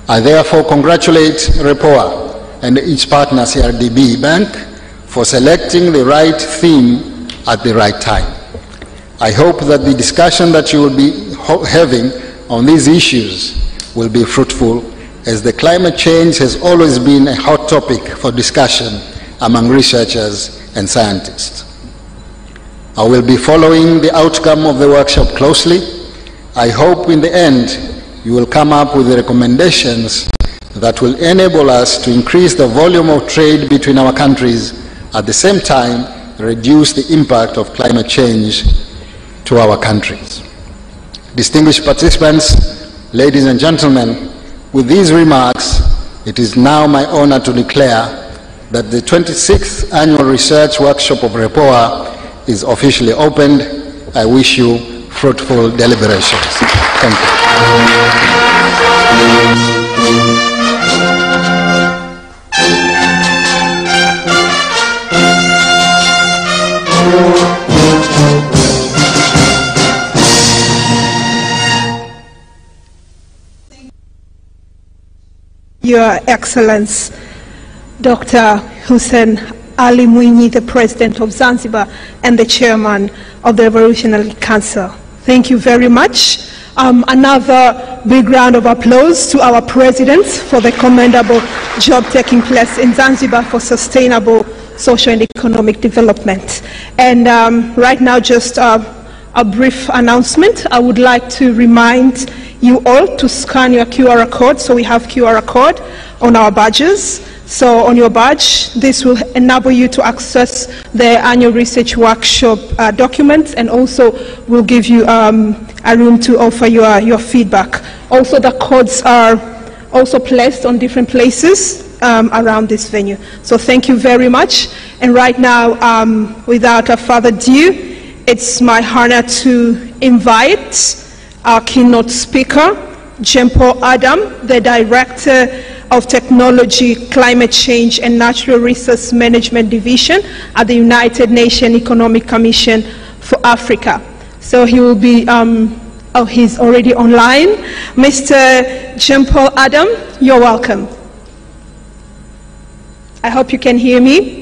I therefore congratulate REPOA and its partner CRDB Bank for selecting the right theme at the right time. I hope that the discussion that you will be having on these issues will be fruitful, as the climate change has always been a hot topic for discussion among researchers and scientists. I will be following the outcome of the workshop closely. I hope in the end you will come up with the recommendations that will enable us to increase the volume of trade between our countries, at the same time reduce the impact of climate change to our countries. Distinguished participants, ladies and gentlemen, with these remarks, it is now my honor to declare that the 26th Annual Research Workshop of REPOA is officially opened. I wish you fruitful deliberations. Thank you. Your Excellence, Dr. Hussein Ali Mwinyi, the President of Zanzibar and the Chairman of the Revolutionary Council. Thank you very much. Another big round of applause to our President for the commendable job taking place in Zanzibar for sustainable social and economic development. And right now, just a brief announcement. I would like to remind you all to scan your QR code. So we have QR code on our badges. So on your badge, this will enable you to access the annual research workshop documents, and also will give you a room to offer your feedback. Also, the codes are also placed on different places around this venue. So thank you very much. And right now, without a further ado, it's my honor to invite our keynote speaker, Jean-Paul Adam, the Director of Technology, Climate Change and Natural Resource Management Division at the United Nations Economic Commission for Africa. So he will be, he's already online. Mr. Jean-Paul Adam, you're welcome. I hope you can hear me.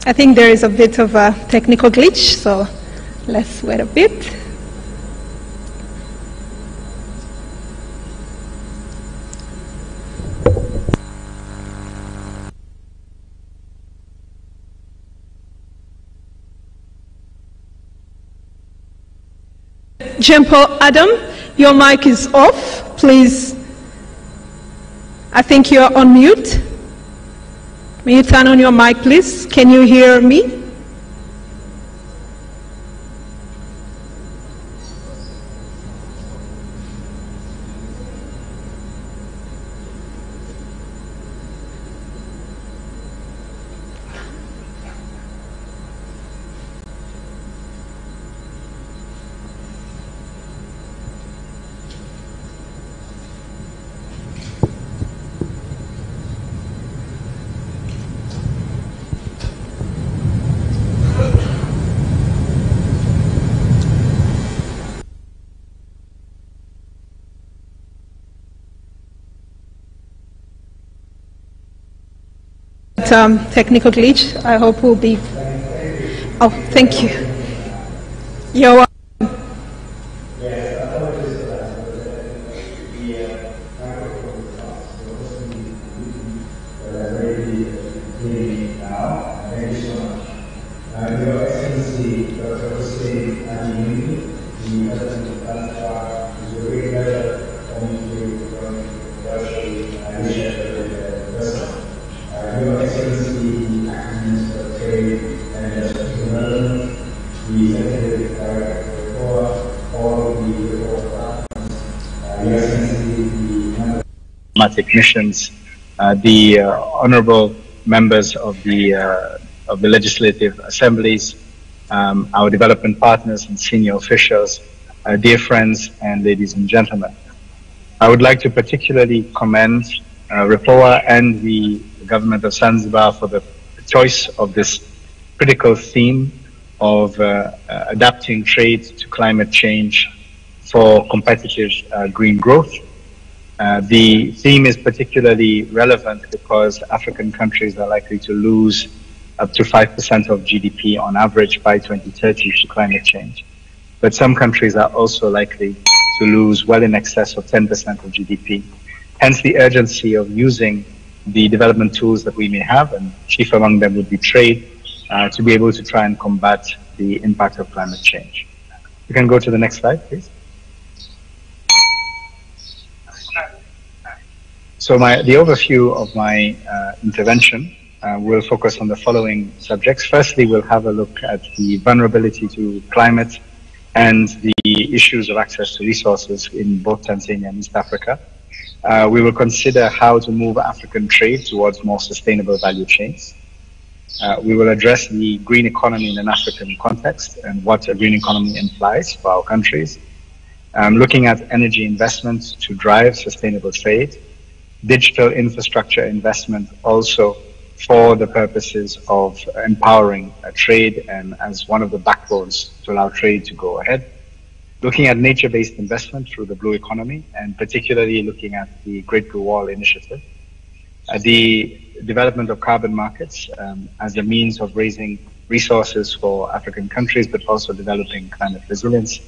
I think there is a bit of a technical glitch, so let's wait a bit. Jean-Paul Adam, your mic is off, please. I think you're on mute. May you turn on your mic, please? Can you hear me? Technical glitch, I hope will be. Oh, thank you. You're welcome. Technicians, the honorable members of the legislative assemblies, our development partners and senior officials, dear friends and ladies and gentlemen. I would like to particularly commend REPOA and the government of Zanzibar for the choice of this critical theme of adapting trade to climate change for competitive green growth. The theme is particularly relevant because African countries are likely to lose up to 5% of GDP on average by 2030 to climate change. But some countries are also likely to lose well in excess of 10% of GDP. Hence the urgency of using the development tools that we may have, and chief among them would be trade, to be able to try and combat the impact of climate change. You can go to the next slide, please. So the overview of my intervention will focus on the following subjects. Firstly, we'll have a look at the vulnerability to climate and the issues of access to resources in both Tanzania and East Africa. We will consider how to move African trade towards more sustainable value chains. We will address the green economy in an African context and what a green economy implies for our countries. Looking at energy investment to drive sustainable trade, digital infrastructure investment also for the purposes of empowering trade and as one of the backbones to allow trade to go ahead. Looking at nature-based investment through the blue economy, and particularly looking at the Great Blue Wall Initiative. The development of carbon markets as a means of raising resources for African countries, but also developing climate resilience.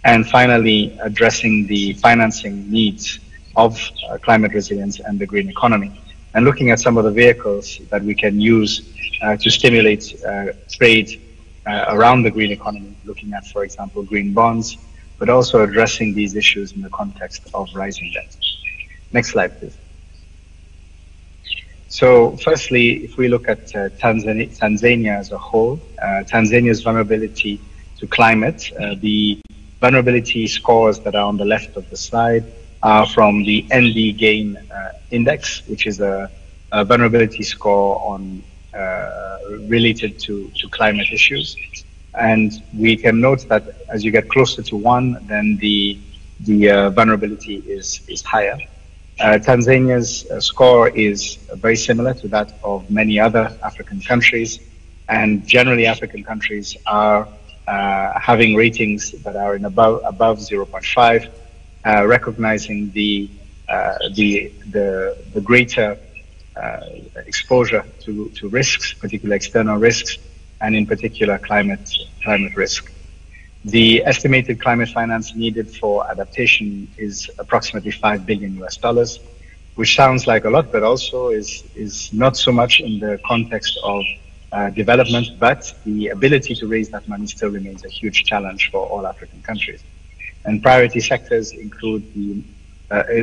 And finally, addressing the financing needs of climate resilience and the green economy. And looking at some of the vehicles that we can use to stimulate trade around the green economy, looking at, for example, green bonds, but also addressing these issues in the context of rising debt. Next slide, please. So firstly, if we look at Tanzania as a whole, Tanzania's vulnerability to climate, the vulnerability scores that are on the left of the slide are from the ND Gain Index, which is a vulnerability score on related to climate issues. And we can note that as you get closer to 1, then the vulnerability is higher. Tanzania's score is very similar to that of many other African countries, and generally African countries are having ratings that are in above 0.5, recognizing the greater exposure to risks, particular external risks, and in particular climate risk. The estimated climate finance needed for adaptation is approximately $5 billion, which sounds like a lot, but also is not so much in the context of development, but the ability to raise that money still remains a huge challenge for all African countries. And priority sectors include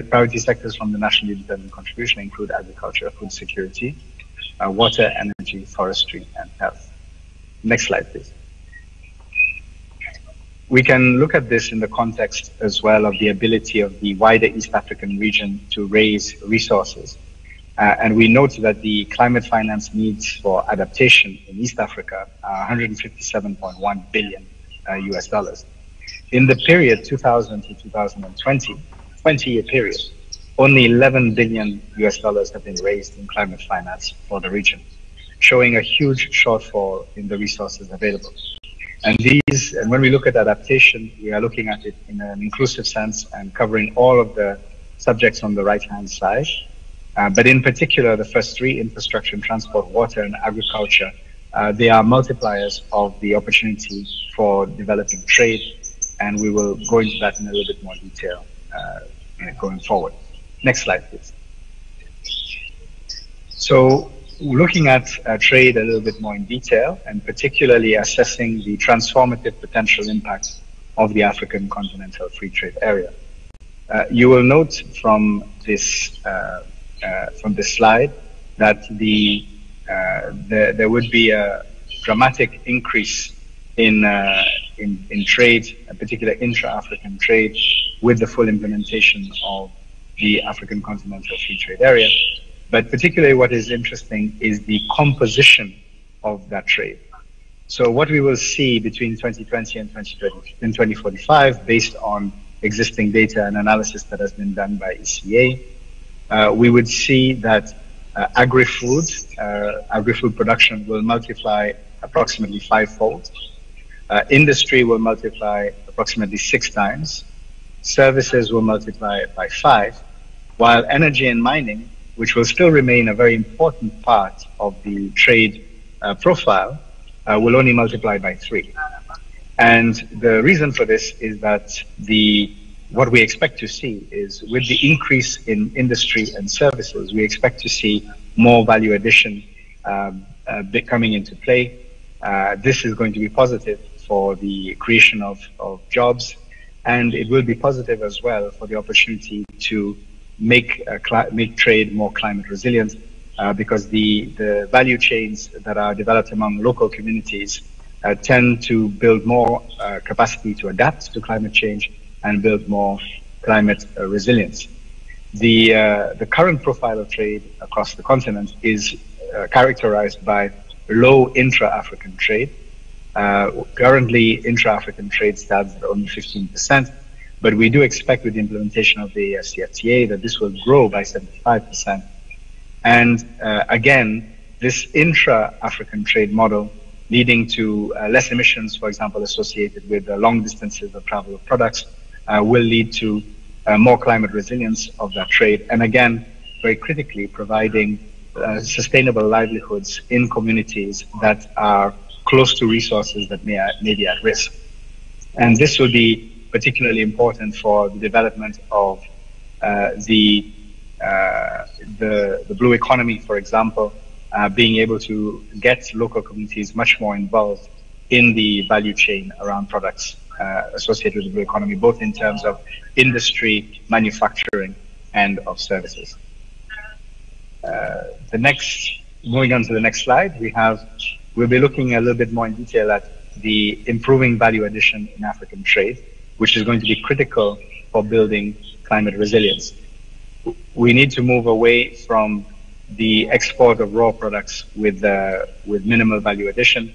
priority sectors from the nationally determined contribution include agriculture, food security, water, energy, forestry, and health. Next slide, please. We can look at this in the context as well of the ability of the wider East African region to raise resources. And we note that the climate finance needs for adaptation in East Africa are $157.1 billion US. In the period 2000 to 2020, 20-year period, only $11 billion US have been raised in climate finance for the region, showing a huge shortfall in the resources available. And when we look at adaptation, we are looking at it in an inclusive sense and covering all of the subjects on the right-hand side. But in particular, the first three, infrastructure and transport, water and agriculture, they are multipliers of the opportunity for developing trade. And we will go into that in a little bit more detail going forward. Next slide, please. So looking at trade a little bit more in detail, and particularly assessing the transformative potential impact of the African continental free trade area. You will note from this slide that there would be a dramatic increase in trade, in particular intra-African trade, with the full implementation of the African continental free trade area. But particularly what is interesting is the composition of that trade. So what we will see between 2020 and 2045, based on existing data and analysis that has been done by ECA, we would see that agri-food production will multiply approximately 5-fold. Industry will multiply approximately 6 times. Services will multiply by 5, while energy and mining, which will still remain a very important part of the trade profile will only multiply by 3. And the reason for this is that what we expect to see is, with the increase in industry and services, we expect to see more value addition coming into play. This is going to be positive for the creation of jobs, and it will be positive as well for the opportunity to make trade more climate resilient, because the value chains that are developed among local communities tend to build more capacity to adapt to climate change and build more climate resilience. The current profile of trade across the continent is characterized by low intra-African trade. Currently, intra-African trade stands at only 15%, but we do expect with the implementation of the CFTA that this will grow by 75%. And again, this intra-African trade model leading to less emissions, for example, associated with long distances of travel of products, will lead to more climate resilience of that trade. And again, very critically, providing sustainable livelihoods in communities that are close to resources that may be at risk. And this will be particularly important for the development of the blue economy, for example, being able to get local communities much more involved in the value chain around products associated with the blue economy, both in terms of industry, manufacturing, and of services. Moving on to the next slide, we'll be looking a little bit more in detail at the improving value addition in African trade, which is going to be critical for building climate resilience. We need to move away from the export of raw products with minimal value addition,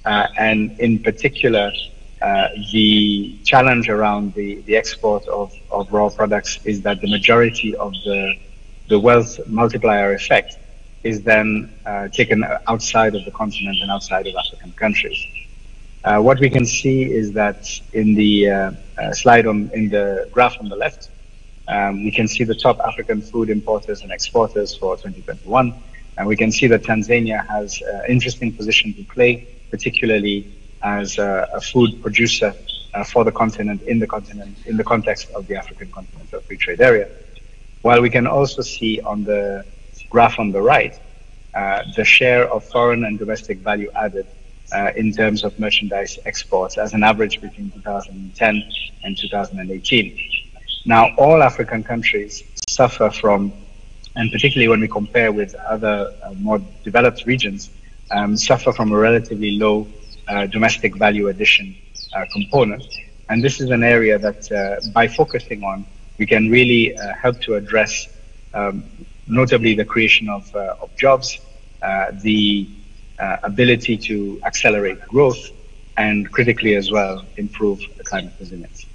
and in particular, the challenge around the export of raw products is that the majority of the wealth multiplier effect is then taken outside of the continent and outside of African countries. What we can see is that in the slide in the graph on the left, we can see the top African food importers and exporters for 2021, and we can see that Tanzania has an interesting position to play, particularly as a food producer for the continent in the context of the African Continental Free Trade Area. While we can also see on the graph on the right the share of foreign and domestic value added in terms of merchandise exports as an average between 2010 and 2018. Now, all African countries suffer from, and particularly when we compare with other more developed regions, suffer from a relatively low domestic value addition component. And this is an area that by focusing on, we can really help to address notably the creation of jobs, the ability to accelerate growth, and critically as well, improve the climate resilience.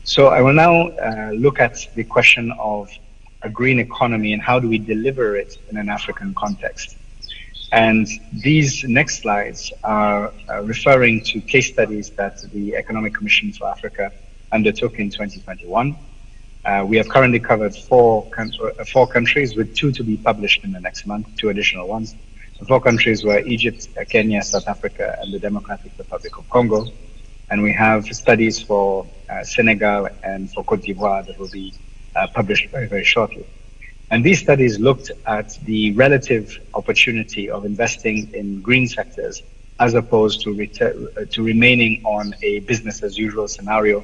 So I will now look at the question of a green economy and how do we deliver it in an African context. And these next slides are referring to case studies that the Economic Commission for Africa undertook in 2021. We have currently covered four countries, with 2 to be published in the next month, 2 additional ones. The 4 countries were Egypt, Kenya, South Africa, and the Democratic Republic of Congo. And we have studies for Senegal and for Cote d'Ivoire that will be published very, very shortly. And these studies looked at the relative opportunity of investing in green sectors as opposed to remaining on a business as usual scenario,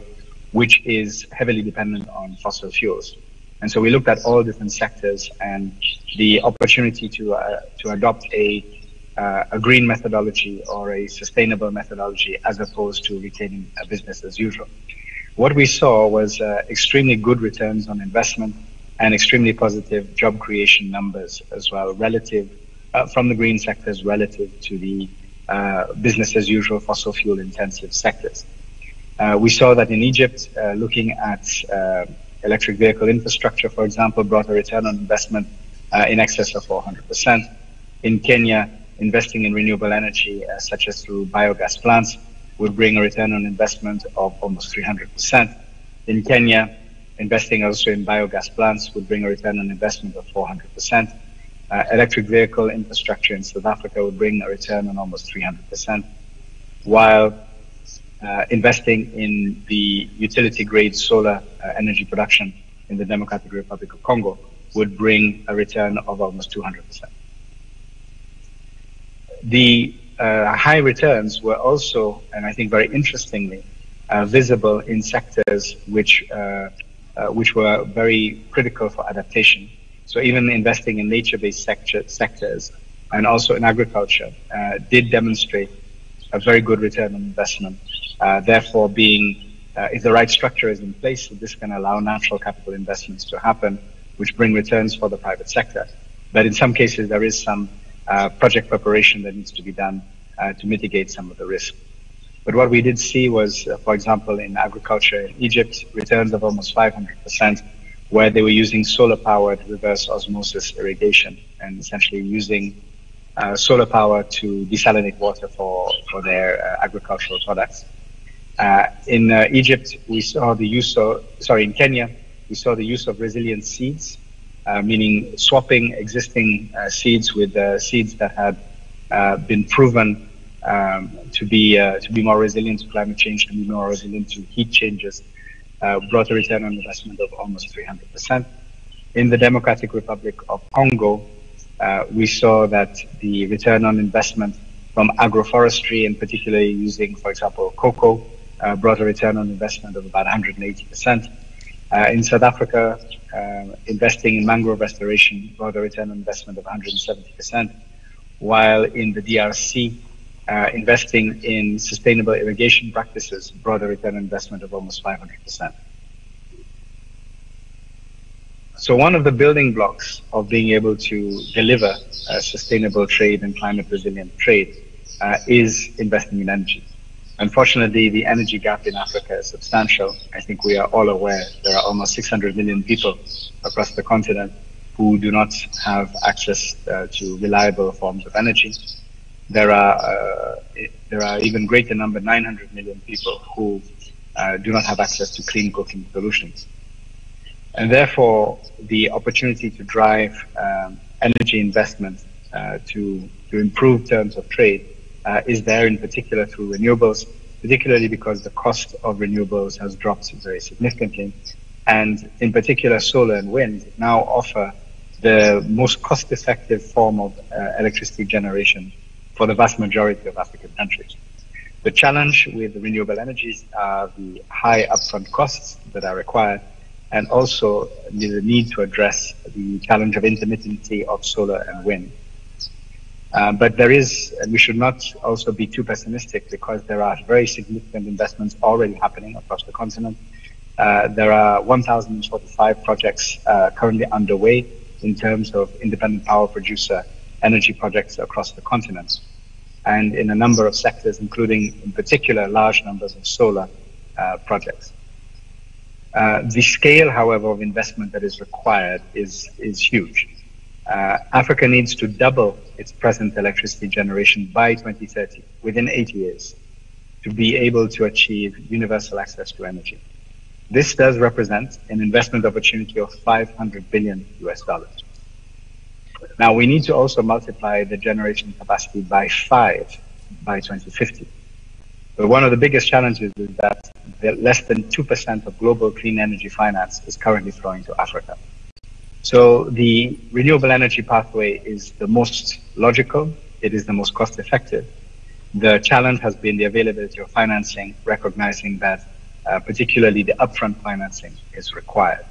which is heavily dependent on fossil fuels. And so we looked at all different sectors and the opportunity to adopt a green methodology or a sustainable methodology as opposed to retaining a business as usual. What we saw was extremely good returns on investment and extremely positive job creation numbers as well, relative from the green sectors relative to the business as usual fossil fuel intensive sectors. We saw that in Egypt, looking at electric vehicle infrastructure, for example, brought a return on investment in excess of 400%. In Kenya, investing in renewable energy, such as through biogas plants, would bring a return on investment of almost 300%. In Kenya, investing also in biogas plants would bring a return on investment of 400%. Electric vehicle infrastructure in South Africa would bring a return on almost 300%, while investing in the utility-grade solar energy production in the Democratic Republic of Congo would bring a return of almost 200%. The high returns were also, and I think very interestingly, visible in sectors which were very critical for adaptation. So even investing in nature-based sectors and also in agriculture did demonstrate a very good return on investment. Therefore, if the right structure is in place, this can allow natural capital investments to happen, which bring returns for the private sector. But in some cases, there is some project preparation that needs to be done to mitigate some of the risk. But what we did see was, for example, in agriculture in Egypt, returns of almost 500%, where they were using solar-powered reverse osmosis irrigation and essentially using solar power to desalinate water for their agricultural products. In Egypt, we saw the use of, in Kenya, we saw the use of resilient seeds, meaning swapping existing seeds with seeds that had been proven to be more resilient to climate change, to be more resilient to heat changes, brought a return on investment of almost 300%. In the Democratic Republic of Congo, we saw that the return on investment from agroforestry, and particularly using, for example, cocoa, brought a return on investment of about 180%. In South Africa, investing in mangrove restoration brought a return on investment of 170%, while in the DRC, investing in sustainable irrigation practices brought a return on investment of almost 500%. So one of the building blocks of being able to deliver sustainable trade and climate resilient trade is investing in energy. Unfortunately, the energy gap in Africa is substantial. I think we are all aware there are almost 600 million people across the continent who do not have access to reliable forms of energy. There are even greater number, 900 million people who do not have access to clean cooking solutions. And therefore, the opportunity to drive energy investment to improve terms of trade is there, in particular through renewables, particularly because the cost of renewables has dropped very significantly. And in particular, solar and wind now offer the most cost-effective form of electricity generation for the vast majority of African countries. The challenge with the renewable energies are the high upfront costs that are required, and also the need to address the challenge of intermittency of solar and wind. But there is, and we should not also be too pessimistic, because there are very significant investments already happening across the continent. There are 1,045 projects currently underway in terms of independent power producer energy projects across the continent, and in a number of sectors, including in particular large numbers of solar projects. The scale, however, of investment that is required is huge. Africa needs to double its present electricity generation by 2030, within 8 years, to be able to achieve universal access to energy. This does represent an investment opportunity of $500 billion US. Now, we need to also multiply the generation capacity by 5 by 2050. But one of the biggest challenges is that less than 2% of global clean energy finance is currently flowing to Africa. So the renewable energy pathway is the most logical, it is the most cost effective. The challenge has been the availability of financing, recognizing that particularly the upfront financing is required.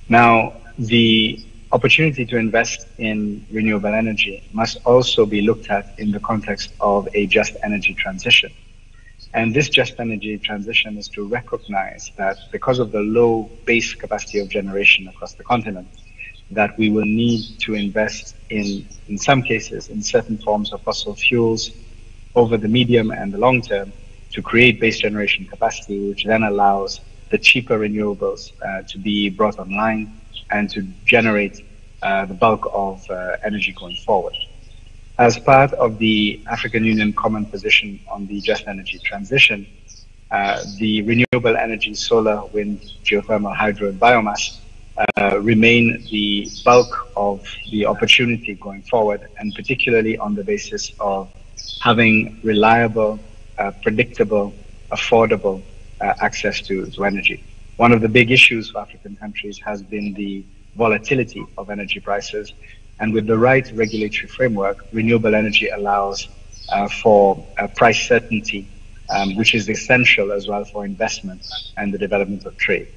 Now, the opportunity to invest in renewable energy must also be looked at in the context of a just energy transition. And this just energy transition is to recognize that because of the low base capacity of generation across the continent, that we will need to invest in some cases, in certain forms of fossil fuels over the medium and the long term to create base generation capacity, which then allows the cheaper renewables to be brought online and to generate the bulk of energy going forward. As part of the African Union common position on the just energy transition, the renewable energy, solar, wind, geothermal, hydro, and biomass remain the bulk of the opportunity going forward, and particularly on the basis of having reliable, predictable, affordable access to energy. One of the big issues for African countries has been the volatility of energy prices, and with the right regulatory framework, renewable energy allows for price certainty, which is essential as well for investment and the development of trade.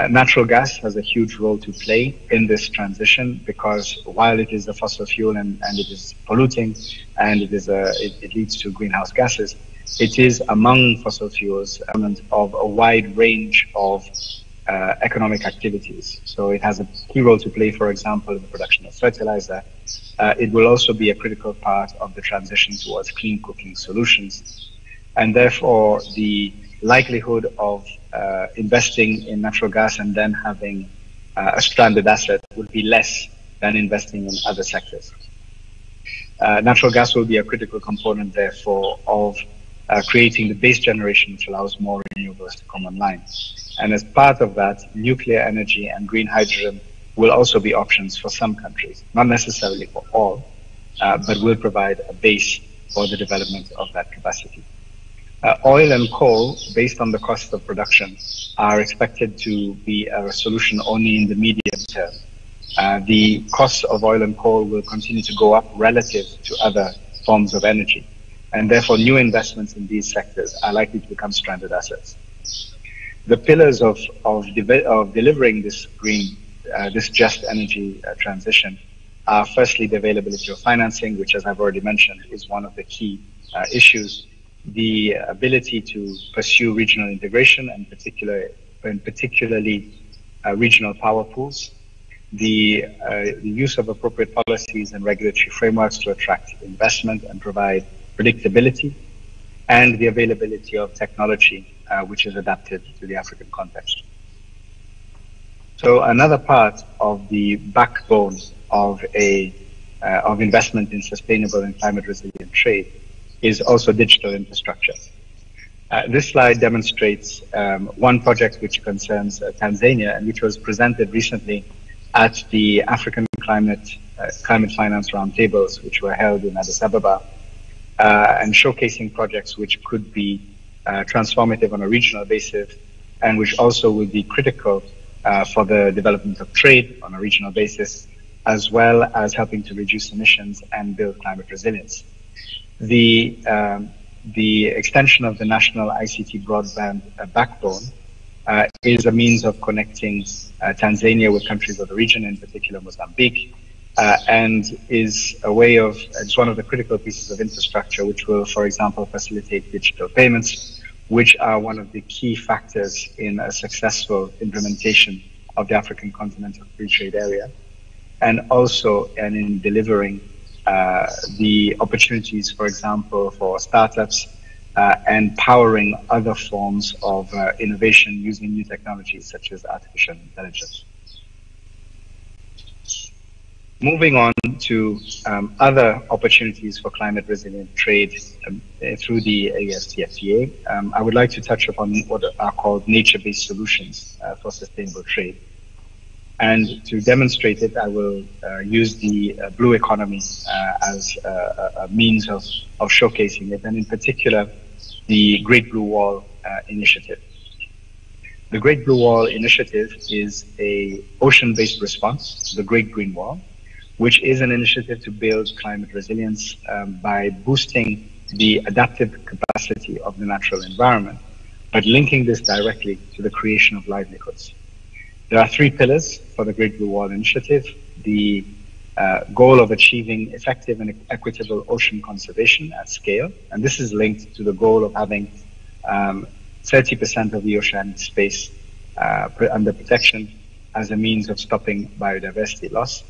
Natural gas has a huge role to play in this transition because while it is a fossil fuel and it is polluting and it leads to greenhouse gases, it is among fossil fuels of a wide range of economic activities. So it has a key role to play, for example, in the production of fertilizer. It will also be a critical part of the transition towards clean cooking solutions. And therefore, the likelihood of investing in natural gas and then having a stranded asset would be less than investing in other sectors. Natural gas will be a critical component, therefore, of creating the base generation which allows more renewables to come online. And as part of that, nuclear energy and green hydrogen will also be options for some countries, not necessarily for all, but will provide a base for the development of that capacity. Oil and coal, based on the cost of production, are expected to be a solution only in the medium term. The costs of oil and coal will continue to go up relative to other forms of energy, and therefore new investments in these sectors are likely to become stranded assets. The pillars of delivering this green, this just energy transition are firstly the availability of financing, which, as I've already mentioned, is one of the key issues. The ability to pursue regional integration and particularly regional power pools, the use of appropriate policies and regulatory frameworks to attract investment and provide predictability, and the availability of technology which is adapted to the African context. So another part of the backbone of investment in sustainable and climate resilient trade is also digital infrastructure. This slide demonstrates one project which concerns Tanzania and which was presented recently at the African Climate Finance Roundtables, which were held in Addis Ababa, and showcasing projects which could be transformative on a regional basis and which also will be critical for the development of trade on a regional basis, as well as helping to reduce emissions and build climate resilience. The extension of the national ICT broadband backbone is a means of connecting Tanzania with countries of the region, in particular Mozambique, and is a way of, it's one of the critical pieces of infrastructure which will, for example, facilitate digital payments, which are one of the key factors in a successful implementation of the African Continental Free Trade Area, and also in delivering the opportunities, for example, for startups and powering other forms of innovation using new technologies such as artificial intelligence. Moving on to other opportunities for climate resilient trade through the ASTFTA, I would like to touch upon what are called nature-based solutions for sustainable trade. And to demonstrate it, I will use the blue economy as a means of showcasing it, and in particular, the Great Blue Wall initiative. The Great Blue Wall initiative is an ocean-based response to the Great Green Wall, which is an initiative to build climate resilience by boosting the adaptive capacity of the natural environment, but linking this directly to the creation of livelihoods. There are three pillars for the Great Blue Wall initiative: the goal of achieving effective and equitable ocean conservation at scale, and this is linked to the goal of having 30% of the oceanic space under protection as a means of stopping biodiversity loss.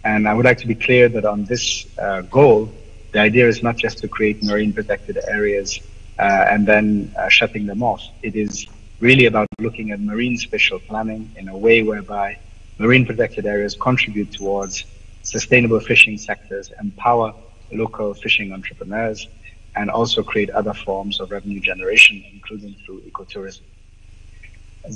And I would like to be clear that on this goal, the idea is not just to create marine protected areas and then shutting them off. It is really about looking at marine spatial planning in a way whereby marine protected areas contribute towards sustainable fishing sectors, empower local fishing entrepreneurs, and also create other forms of revenue generation, including through ecotourism.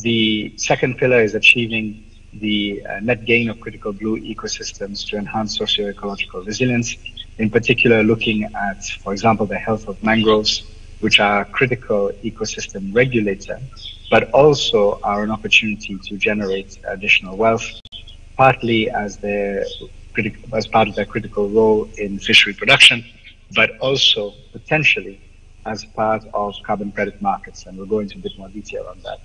The second pillar is achieving the net gain of critical blue ecosystems to enhance socio-ecological resilience, in particular looking at, for example, the health of mangroves, which are a critical ecosystem regulator, but also are an opportunity to generate additional wealth, partly as part of their critical role in fishery production, but also potentially as part of carbon credit markets, and we'll go into a bit more detail on that.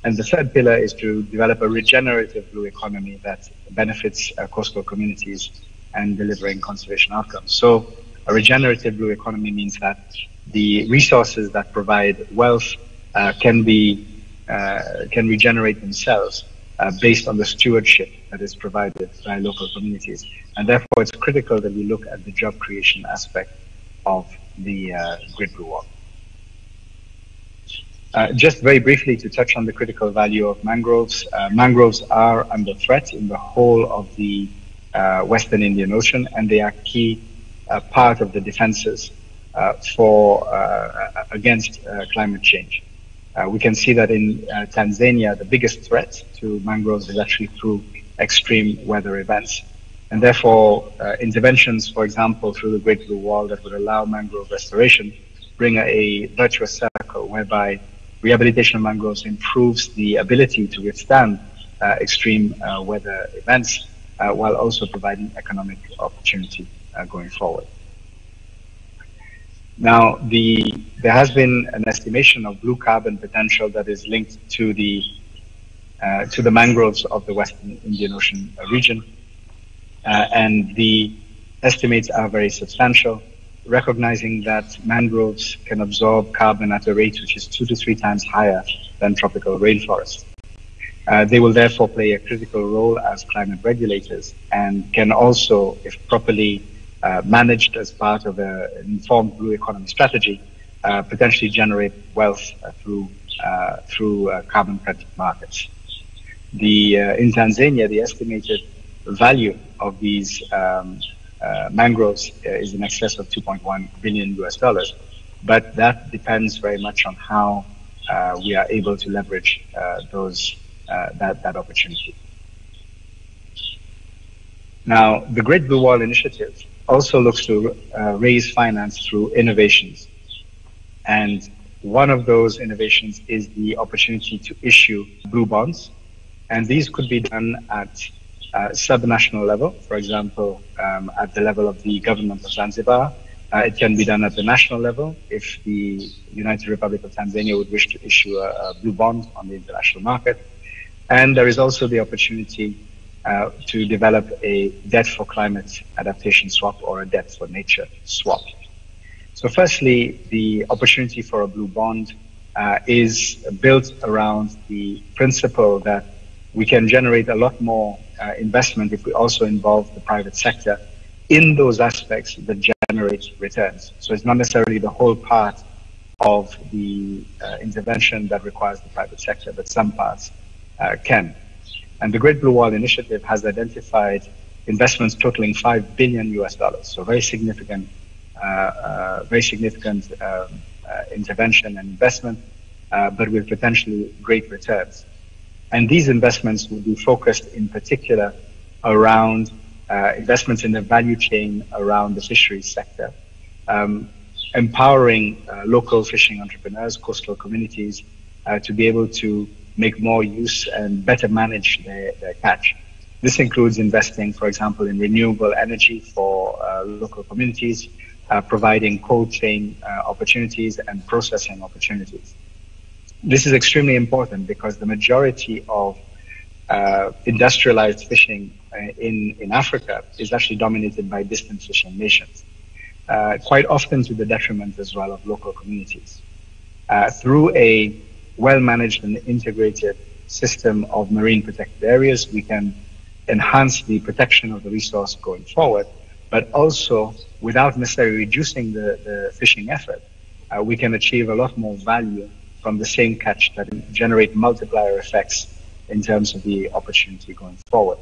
And the third pillar is to develop a regenerative blue economy that benefits coastal communities and delivering conservation outcomes. So a regenerative blue economy means that the resources that provide wealth can regenerate themselves based on the stewardship that is provided by local communities. And therefore, it's critical that we look at the job creation aspect of the Great Blue Wall. Just very briefly to touch on the critical value of mangroves. Mangroves are under threat in the whole of the Western Indian Ocean, and they are key part of the defenses against climate change. We can see that in Tanzania, the biggest threat to mangroves is actually through extreme weather events. And therefore, interventions, for example, through the Great Blue Wall that would allow mangrove restoration bring a virtuous circle whereby rehabilitation of mangroves improves the ability to withstand extreme weather events while also providing economic opportunity going forward. Now, there has been an estimation of blue carbon potential that is linked to the mangroves of the Western Indian Ocean region, and the estimates are very substantial, recognizing that mangroves can absorb carbon at a rate which is 2 to 3 times higher than tropical rainforests. They will therefore play a critical role as climate regulators and can also, if properly managed as part of an informed blue economy strategy, potentially generate wealth through carbon credit markets. In Tanzania, the estimated value of these mangroves is in excess of $2.1 billion US, but that depends very much on how we are able to leverage that opportunity. Now, the Great Blue Wall Initiative also looks to raise finance through innovations. And one of those innovations is the opportunity to issue blue bonds. And these could be done at sub-national level, for example, at the level of the government of Zanzibar. It can be done at the national level if the United Republic of Tanzania would wish to issue a blue bond on the international market. And there is also the opportunity to develop a debt for climate adaptation swap or a debt for nature swap. So firstly, the opportunity for a blue bond is built around the principle that we can generate a lot more investment if we also involve the private sector in those aspects that generate returns. So it's not necessarily the whole part of the intervention that requires the private sector, but some parts can. And the Great Blue Wall Initiative has identified investments totaling $5 billion US, so very significant intervention and investment, but with potentially great returns. And these investments will be focused in particular around investments in the value chain around the fisheries sector, empowering local fishing entrepreneurs, coastal communities, to be able to make more use and better manage their catch. This includes investing, for example, in renewable energy for local communities, providing cold chain opportunities and processing opportunities. This is extremely important because the majority of industrialized fishing in Africa is actually dominated by distant fishing nations, quite often to the detriment as well of local communities. Through a well-managed and integrated system of marine protected areas, we can enhance the protection of the resource going forward, but also without necessarily reducing the fishing effort, we can achieve a lot more value from the same catch that generate multiplier effects in terms of the opportunity going forward.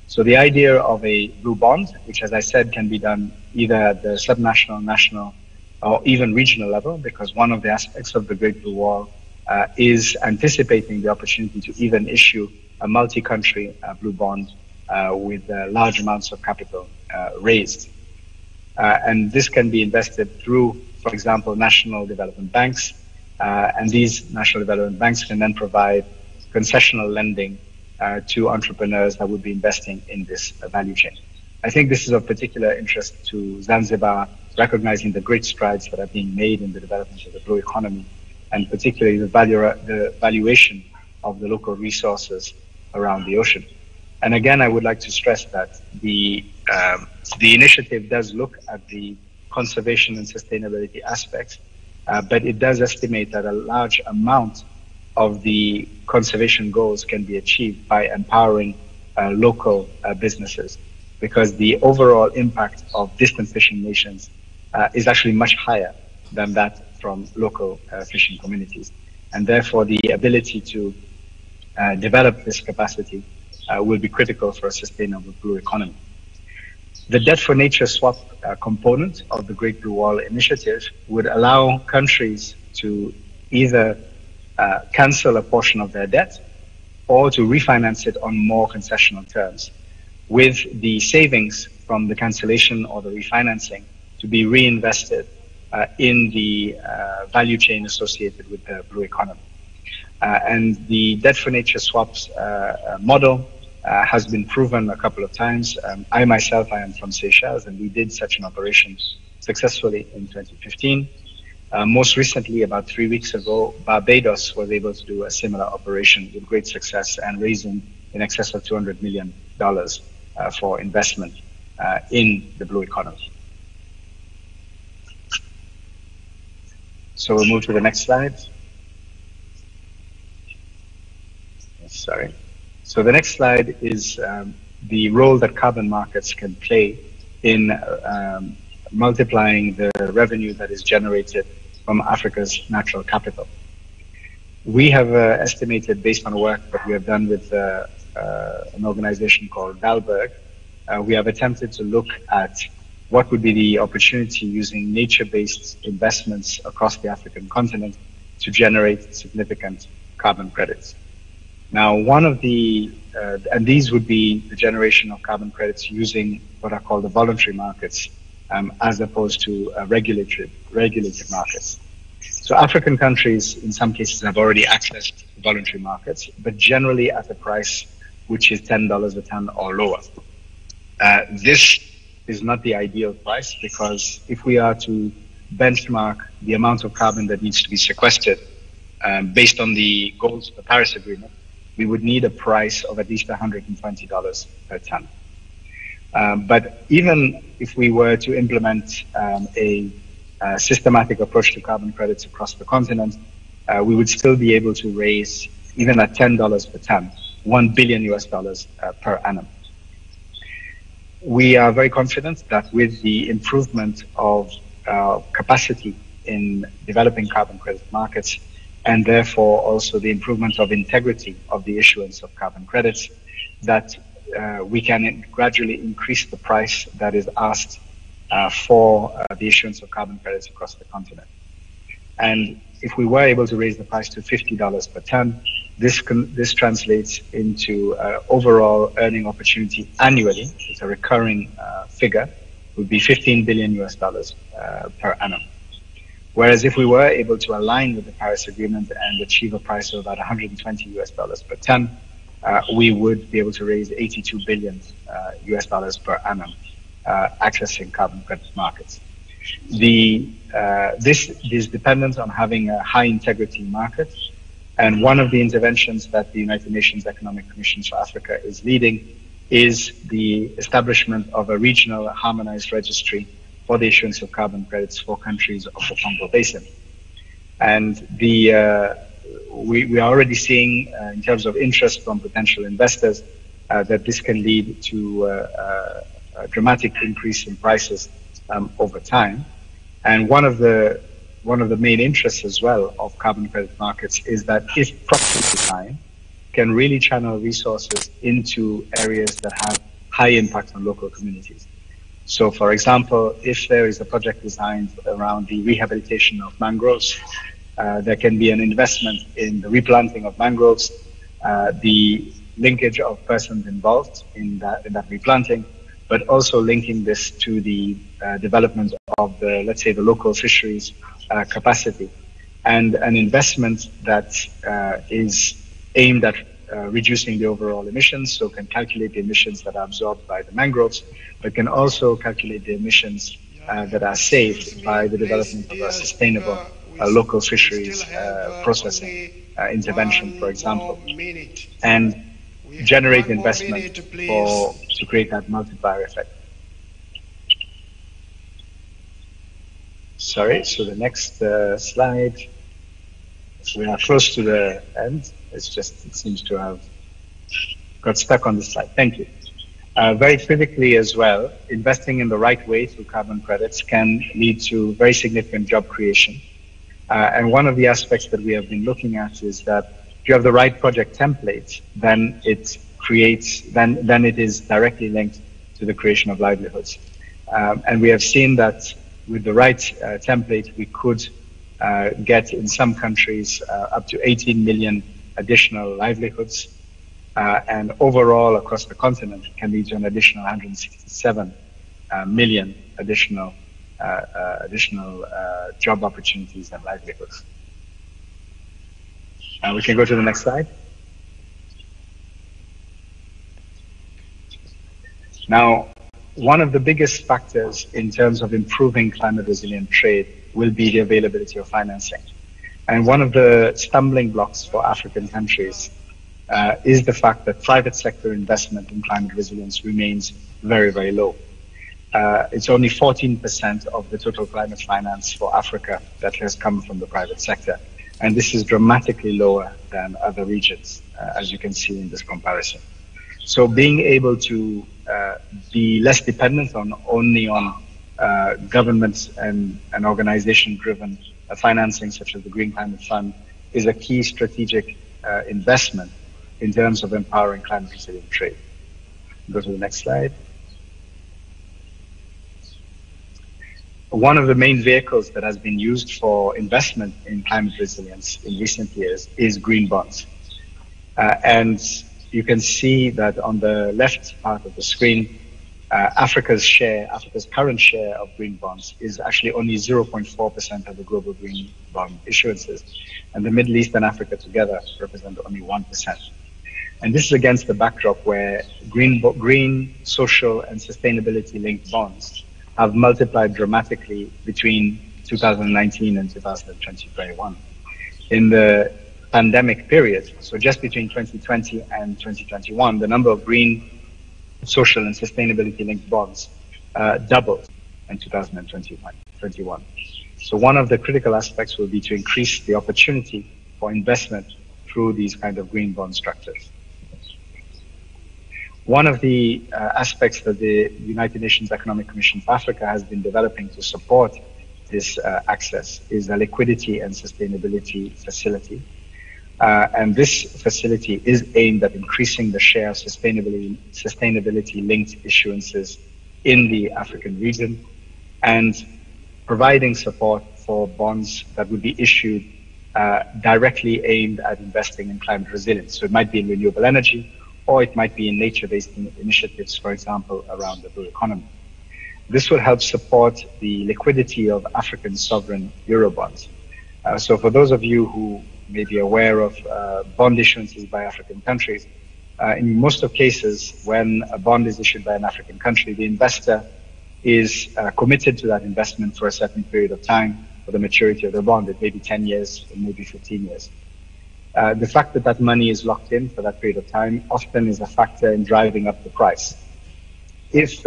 So the idea of a blue bond, which as I said can be done either at the subnational, national, or even regional level, because one of the aspects of the Great Blue Wall is anticipating the opportunity to even issue a multi-country blue bond with large amounts of capital raised. And this can be invested through, for example, national development banks, and these national development banks can then provide concessional lending to entrepreneurs that would be investing in this value chain. I think this is of particular interest to Zanzibar, recognizing the great strides that are being made in the development of the blue economy, and particularly the valuation of the local resources around the ocean. And again, I would like to stress that the initiative does look at the conservation and sustainability aspects, but it does estimate that a large amount of the conservation goals can be achieved by empowering local businesses, because the overall impact of distant fishing nations is actually much higher than that from local fishing communities. And therefore, the ability to develop this capacity will be critical for a sustainable blue economy. The debt for nature swap component of the Great Blue Wall initiative would allow countries to either cancel a portion of their debt or to refinance it on more concessional terms, with the savings from the cancellation or the refinancing to be reinvested in the value chain associated with the blue economy. And the debt for nature swaps model has been proven a couple of times. I myself, I am from Seychelles, and we did such an operation successfully in 2015. Most recently, about 3 weeks ago, Barbados was able to do a similar operation with great success and raising in excess of $200 million for investment in the blue economy. So we'll move to the next slide. Sorry. So the next slide is the role that carbon markets can play in multiplying the revenue that is generated from Africa's natural capital. We have estimated, based on work that we have done with an organization called Dalberg, we have attempted to look at what would be the opportunity using nature-based investments across the African continent to generate significant carbon credits. Now, one of the, and these would be the generation of carbon credits using what are called the voluntary markets, as opposed to regulated markets. So African countries, in some cases, have already accessed voluntary markets, but generally at a price which is $10 a ton or lower. This is not the ideal price, because if we are to benchmark the amount of carbon that needs to be sequestered based on the goals of the Paris Agreement, we would need a price of at least $120 per ton. But even if we were to implement a systematic approach to carbon credits across the continent, we would still be able to raise, even at $10 per ton, $1 billion per annum. We are very confident that with the improvement of capacity in developing carbon credit markets, and therefore also the improvement of integrity of the issuance of carbon credits, that we can gradually increase the price that is asked for the issuance of carbon credits across the continent. And if we were able to raise the price to $50 per ton, this translates into overall earning opportunity annually. It's a recurring figure, would be $15 billion per annum. Whereas if we were able to align with the Paris Agreement and achieve a price of about $120 per ton, we would be able to raise $82 billion per annum, accessing carbon credit markets. This is dependent on having a high integrity market. And one of the interventions that the United Nations Economic Commission for Africa is leading is the establishment of a regional harmonized registry for the issuance of carbon credits for countries of the Congo Basin. And we are already seeing, in terms of interest from potential investors, that this can lead to a dramatic increase in prices over time. And one of the main interests as well of carbon credit markets is that, if properly designed, can really channel resources into areas that have high impact on local communities. So, for example, if there is a project designed around the rehabilitation of mangroves, there can be an investment in the replanting of mangroves. The linkage of persons involved in that replanting, but also linking this to the development of the, let's say, the local fisheries capacity, and an investment that is aimed at reducing the overall emissions, so can calculate the emissions that are absorbed by the mangroves, but can also calculate the emissions that are saved by the development of a sustainable local fisheries processing intervention, for example, and generate investment to create that multiplier effect. Sorry, so the next slide. We are close to the end. It's just, it seems to have got stuck on the slide. Thank you. Very critically as well, investing in the right way through carbon credits can lead to very significant job creation. And one of the aspects that we have been looking at is that if you have the right project template, then it creates, then it is directly linked to the creation of livelihoods. And we have seen that with the right template, we could get in some countries up to 18 million additional livelihoods, and overall across the continent can lead to an additional 167 million additional job opportunities and livelihoods. We can go to the next slide. Now, one of the biggest factors in terms of improving climate resilient trade will be the availability of financing. And one of the stumbling blocks for African countries is the fact that private sector investment in climate resilience remains very, very low. It's only 14% of the total climate finance for Africa that has come from the private sector. And this is dramatically lower than other regions, as you can see in this comparison. So being able to be less dependent on only on government and organization-driven financing, such as the Green Climate Fund, is a key strategic investment in terms of empowering climate resilient trade. Go to the next slide. One of the main vehicles that has been used for investment in climate resilience in recent years is green bonds. And you can see that on the left part of the screen, Africa's current share of green bonds is actually only 0.4% of the global green bond issuances. And the Middle East and Africa together represent only 1%. And this is against the backdrop where green, social, and sustainability-linked bonds have multiplied dramatically between 2019 and 2021. In the pandemic period, so just between 2020 and 2021, the number of green, social, and sustainability-linked bonds doubled in 2021. So one of the critical aspects will be to increase the opportunity for investment through these kind of green bond structures. One of the aspects that the United Nations Economic Commission for Africa has been developing to support this access is a liquidity and sustainability facility. And this facility is aimed at increasing the share of sustainability-linked issuances in the African region and providing support for bonds that would be issued directly aimed at investing in climate resilience. So it might be in renewable energy, or it might be in nature-based initiatives, for example, around the blue economy. This will help support the liquidity of African sovereign Eurobonds. So for those of you who may be aware of bond issuances by African countries, in most of cases, when a bond is issued by an African country, the investor is committed to that investment for a certain period of time for the maturity of the bond. It may be 10 years, it may be 15 years. The fact that that money is locked in for that period of time often is a factor in driving up the price. If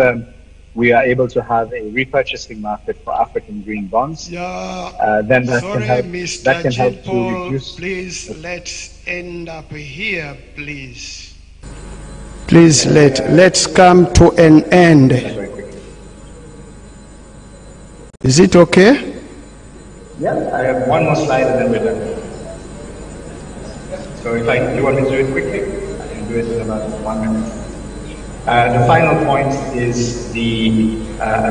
we are able to have a repurchasing market for African green bonds, then that can help to reduce. Please, let's end up here, please. Please, let's come to an end. Is it okay? Yeah, I have one more slide and then we're done. So if you want me to do it quickly, I can do it in about 1 minute. The final point is the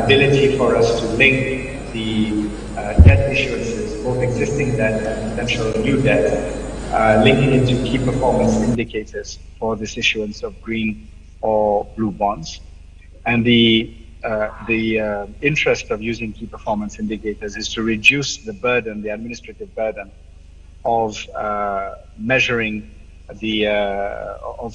ability for us to link the debt issuances, both existing debt and potential new debt, linking into key performance indicators for this issuance of green or blue bonds. And the interest of using key performance indicators is to reduce the burden, the administrative burden of measuring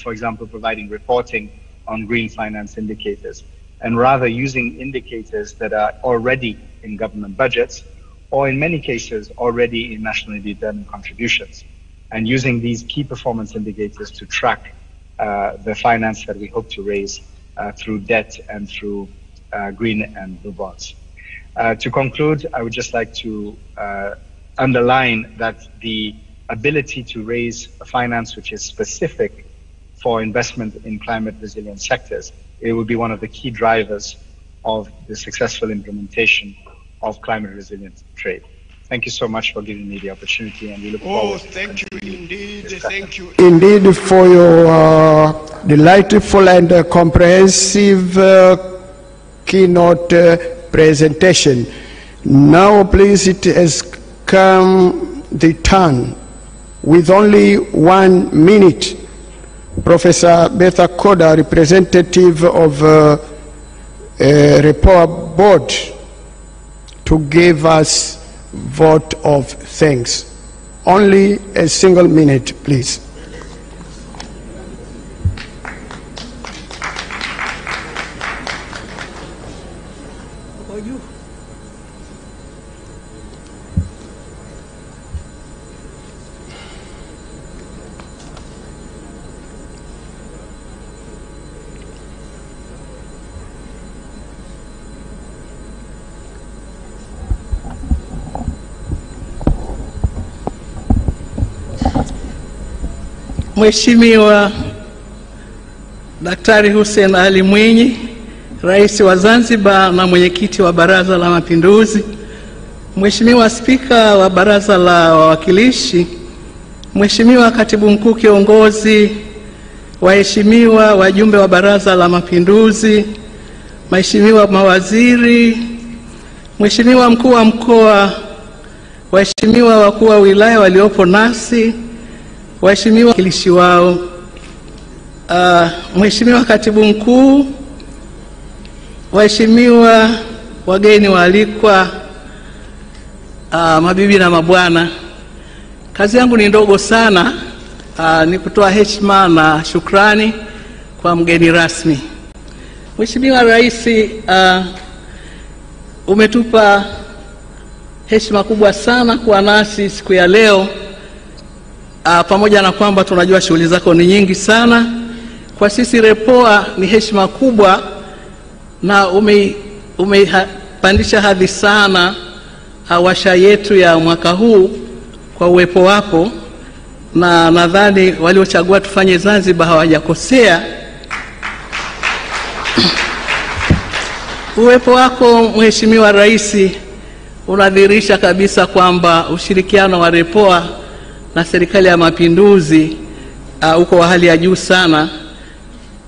for example, providing reporting on green finance indicators, and rather using indicators that are already in government budgets, or in many cases already in nationally determined contributions, and using these key performance indicators to track the finance that we hope to raise through debt and through green and blue bonds. To conclude, I would just like to underline that the ability to raise a finance which is specific for investment in climate resilient sectors, it will be one of the key drivers of the successful implementation of climate resilient trade. Thank you so much for giving me the opportunity, and we look forward to thank you indeed. Thank you indeed for your delightful and comprehensive keynote presentation. Now, please, it has come the turn, with only 1 minute, Professor Betha Koda, representative of Repoa Board, to give us vote of thanks. Only a single minute, please. Mheshimiwa Daktari Hussein Ali Mwinyi, Rais wa Zanzibar na mwenyekiti wa Baraza la Mapinduzi, Mheshimiwa Spika wa Baraza la Wawakilishi, Mheshimiwa Katibu Mkuu Kiongozi, waheshimiwa wajumbe wa Baraza la Mapinduzi, Mheshimiwa mawaziri, Mheshimiwa Mkuu wa Mkoa, waheshimiwa wakuu wa wilaya waliopo nasi, waheshimiwa wakilishi wao, Mheshimiwa Katibu Mkuu, waheshimiwa wageni waalikwa, mabibi na mabwana. Kazi yangu ni ndogo sana, ni kutoa heshima na shukrani kwa mgeni rasmi. Mheshimiwa Rais, umetupa heshima kubwa sana kuwa nasi siku ya leo. Pamoja na kwamba tunajua shughuli zako ni nyingi sana, kwa sisi Repoa ni heshima kubwa, na umepandisha hadhi sana washa yetu ya mwaka huu kwa uwepo wako, na nadhani waliochagua tufanye Zanzibar hawajakosea. Uwepo wako Mheshimiwa Rais unadhihirisha kabisa kwamba ushirikiano wa Repoa na Serikali ya Mapinduzi uko wa hali ya juu sana,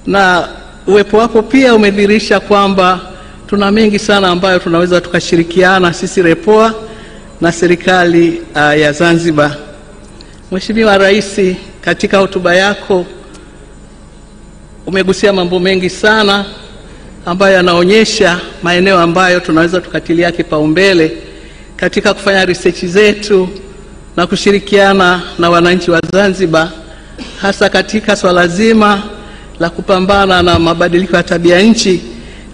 na uwepo wako pia umedhihirisha kwamba tuna mengi sana ambayo tunaweza tukashirikiana sisi Repoa na serikali ya Zanzibar. Mheshimiwa Rais, katika hotuba yako umegusia mambo mengi sana ambayo yanaonyesha maeneo ambayo tunaweza tukatilia kipaumbele katika kufanya research zetu na kushirikiana na wananchi wa Zanzibar, hasa katika swala zima la kupambana na mabadiliko ya tabia nchi,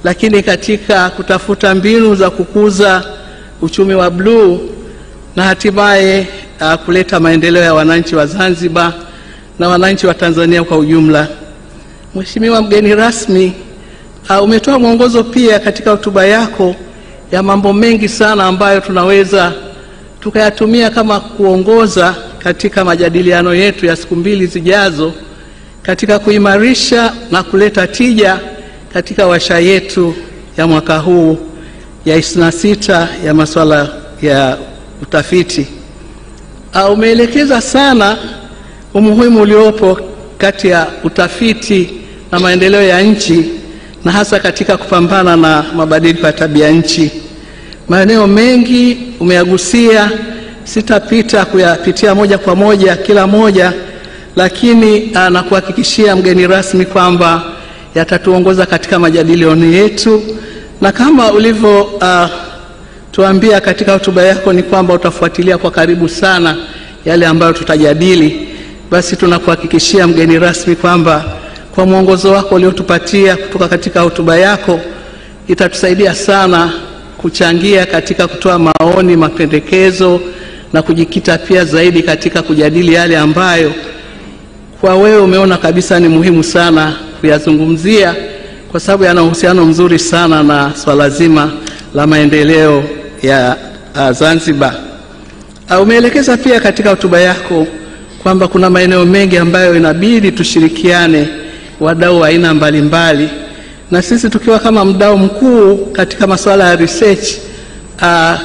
lakini katika kutafuta mbinu za kukuza uchumi wa bluu na hatimaye kuleta maendeleo ya wananchi wa Zanzibar na wananchi wa Tanzania kwa ujumla. Mheshimiwa mgeni rasmi, umetoa mwongozo pia katika hotuba yako ya mambo mengi sana ambayo tunaweza tukayatumia kama kuongoza katika majadiliano yetu ya siku 2 zijazo katika kuimarisha na kuleta tija katika washa yetu ya mwaka huu ya 26 ya masuala ya utafiti. Umeelekeza sana umuhimu uliopo kati ya utafiti na maendeleo ya nchi, na hasa katika kupambana na mabadiliko ya tabia nchi. Maeneo mengi umeyagusia, sitapita kuyapitia moja kwa moja kila moja, lakini nakuhakikishia mgeni rasmi kwamba yatatuongoza katika majadiliano yetu, na kama ulivyo tuambia katika hotuba yako ni kwamba utafuatilia kwa karibu sana yale ambayo tutajadili. Basi tunakuhakikishia mgeni rasmi kwamba kwa mwongozo wako uliotupatia kutoka katika hotuba yako itatusaidia sana kuchangia katika kutoa maoni, mapendekezo na kujikita pia zaidi katika kujadili yale ambayo kwa wewe umeona kabisa ni muhimu sana kuyazungumzia, kwa sababu yana uhusiano mzuri sana na swala zima la maendeleo ya Zanzibar. Umeelekeza pia katika hotuba yako kwamba kuna maeneo mengi ambayo inabidi tushirikiane, wadau wa aina mbalimbali, na sisi tukiwa kama mdau mkuu katika masuala ya research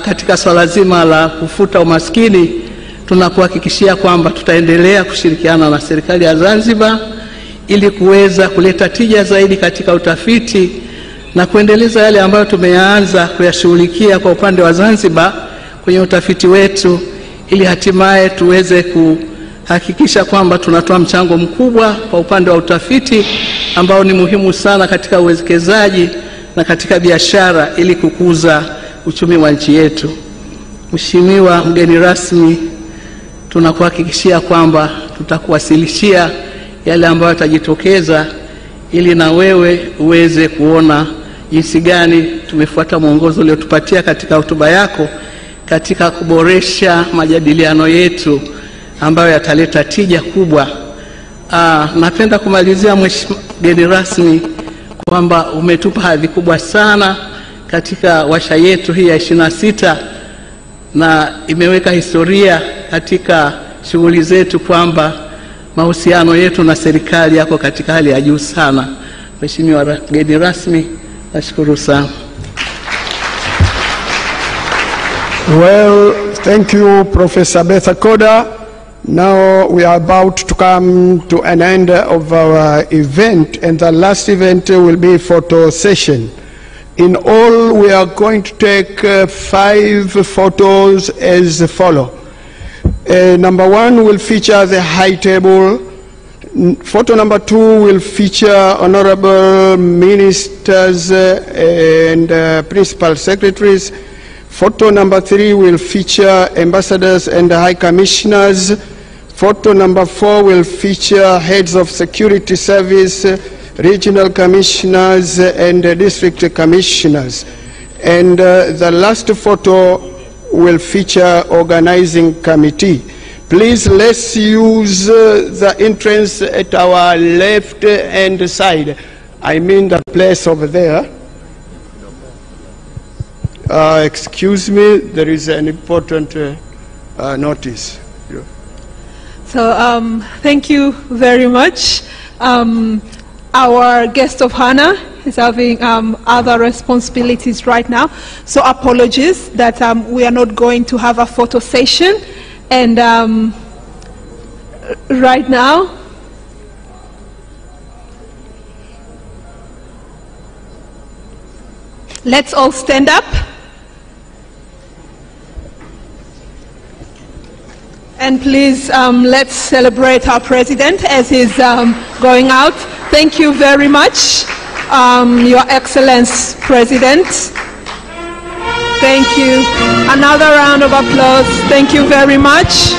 katika swala zima la kufuta umaskini, tunakuhakikishia kwamba tutaendelea kushirikiana na serikali ya Zanzibar ili kuweza kuleta tija zaidi katika utafiti na kuendeleza yale ambayo tumeanza kuyashughulikia kwa upande wa Zanzibar kwenye utafiti wetu, ili hatimaye tuweze kuhakikisha kwamba tunatoa mchango mkubwa kwa upande wa utafiti ambao ni muhimu sana katika uwekezaji na katika biashara ili kukuza uchumi wa nchi yetu. Mheshimiwa mgeni rasmi, tunakuhakikishia kwamba tutakuwasilishia yale ambayo yatajitokeza ili na wewe uweze kuona jinsi gani tumefuata mwongozo uliotupatia katika hotuba yako katika kuboresha majadiliano yetu ambayo yataleta tija kubwa. Napenda kumalizia mgeni rasmi kwamba umetupa hadhi kubwa sana katika washa yetu hii ya 26 na imeweka historia katika shughuli zetu kwamba mahusiano yetu na serikali yako katika hali ya juu sana. Mheshimiwa mgeni rasmi, nashukuru sana. Well, thank you, Professor Betha Koda. Now we are about to come to an end of our event, and the last event will be photo session. In all, we are going to take 5 photos as follow. Number 1 will feature the high table. Photo number 2 will feature honorable ministers and principal secretaries. Photo number 3 will feature ambassadors and high commissioners. Photo number 4 will feature heads of security service, regional commissioners and district commissioners. And the last photo will feature organizing committee. Please, let's use the entrance at our left hand side. I mean the place over there. Excuse me, there is an important notice. So thank you very much. Our guest of honor is having other responsibilities right now, so apologies that we are not going to have a photo session. And right now, let's all stand up. And please, let's celebrate our president as he's going out. Thank you very much, Your Excellence President. Thank you. Another round of applause. Thank you very much.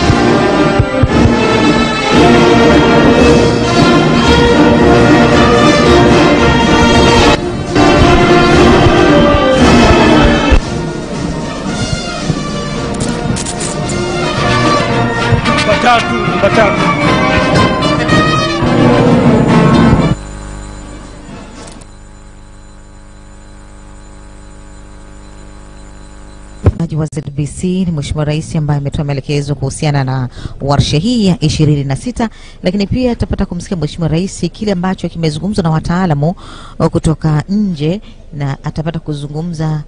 wa ZBC ni Mheshimiwa Rais ambaye ametoa maelekezo kuhusiana na warsha hii ya 26, lakini pia tutapata kumsikia Mheshimiwa Rais kile ambacho kimezungumzwa na wataalamu kutoka nje, na atapata kuzungumza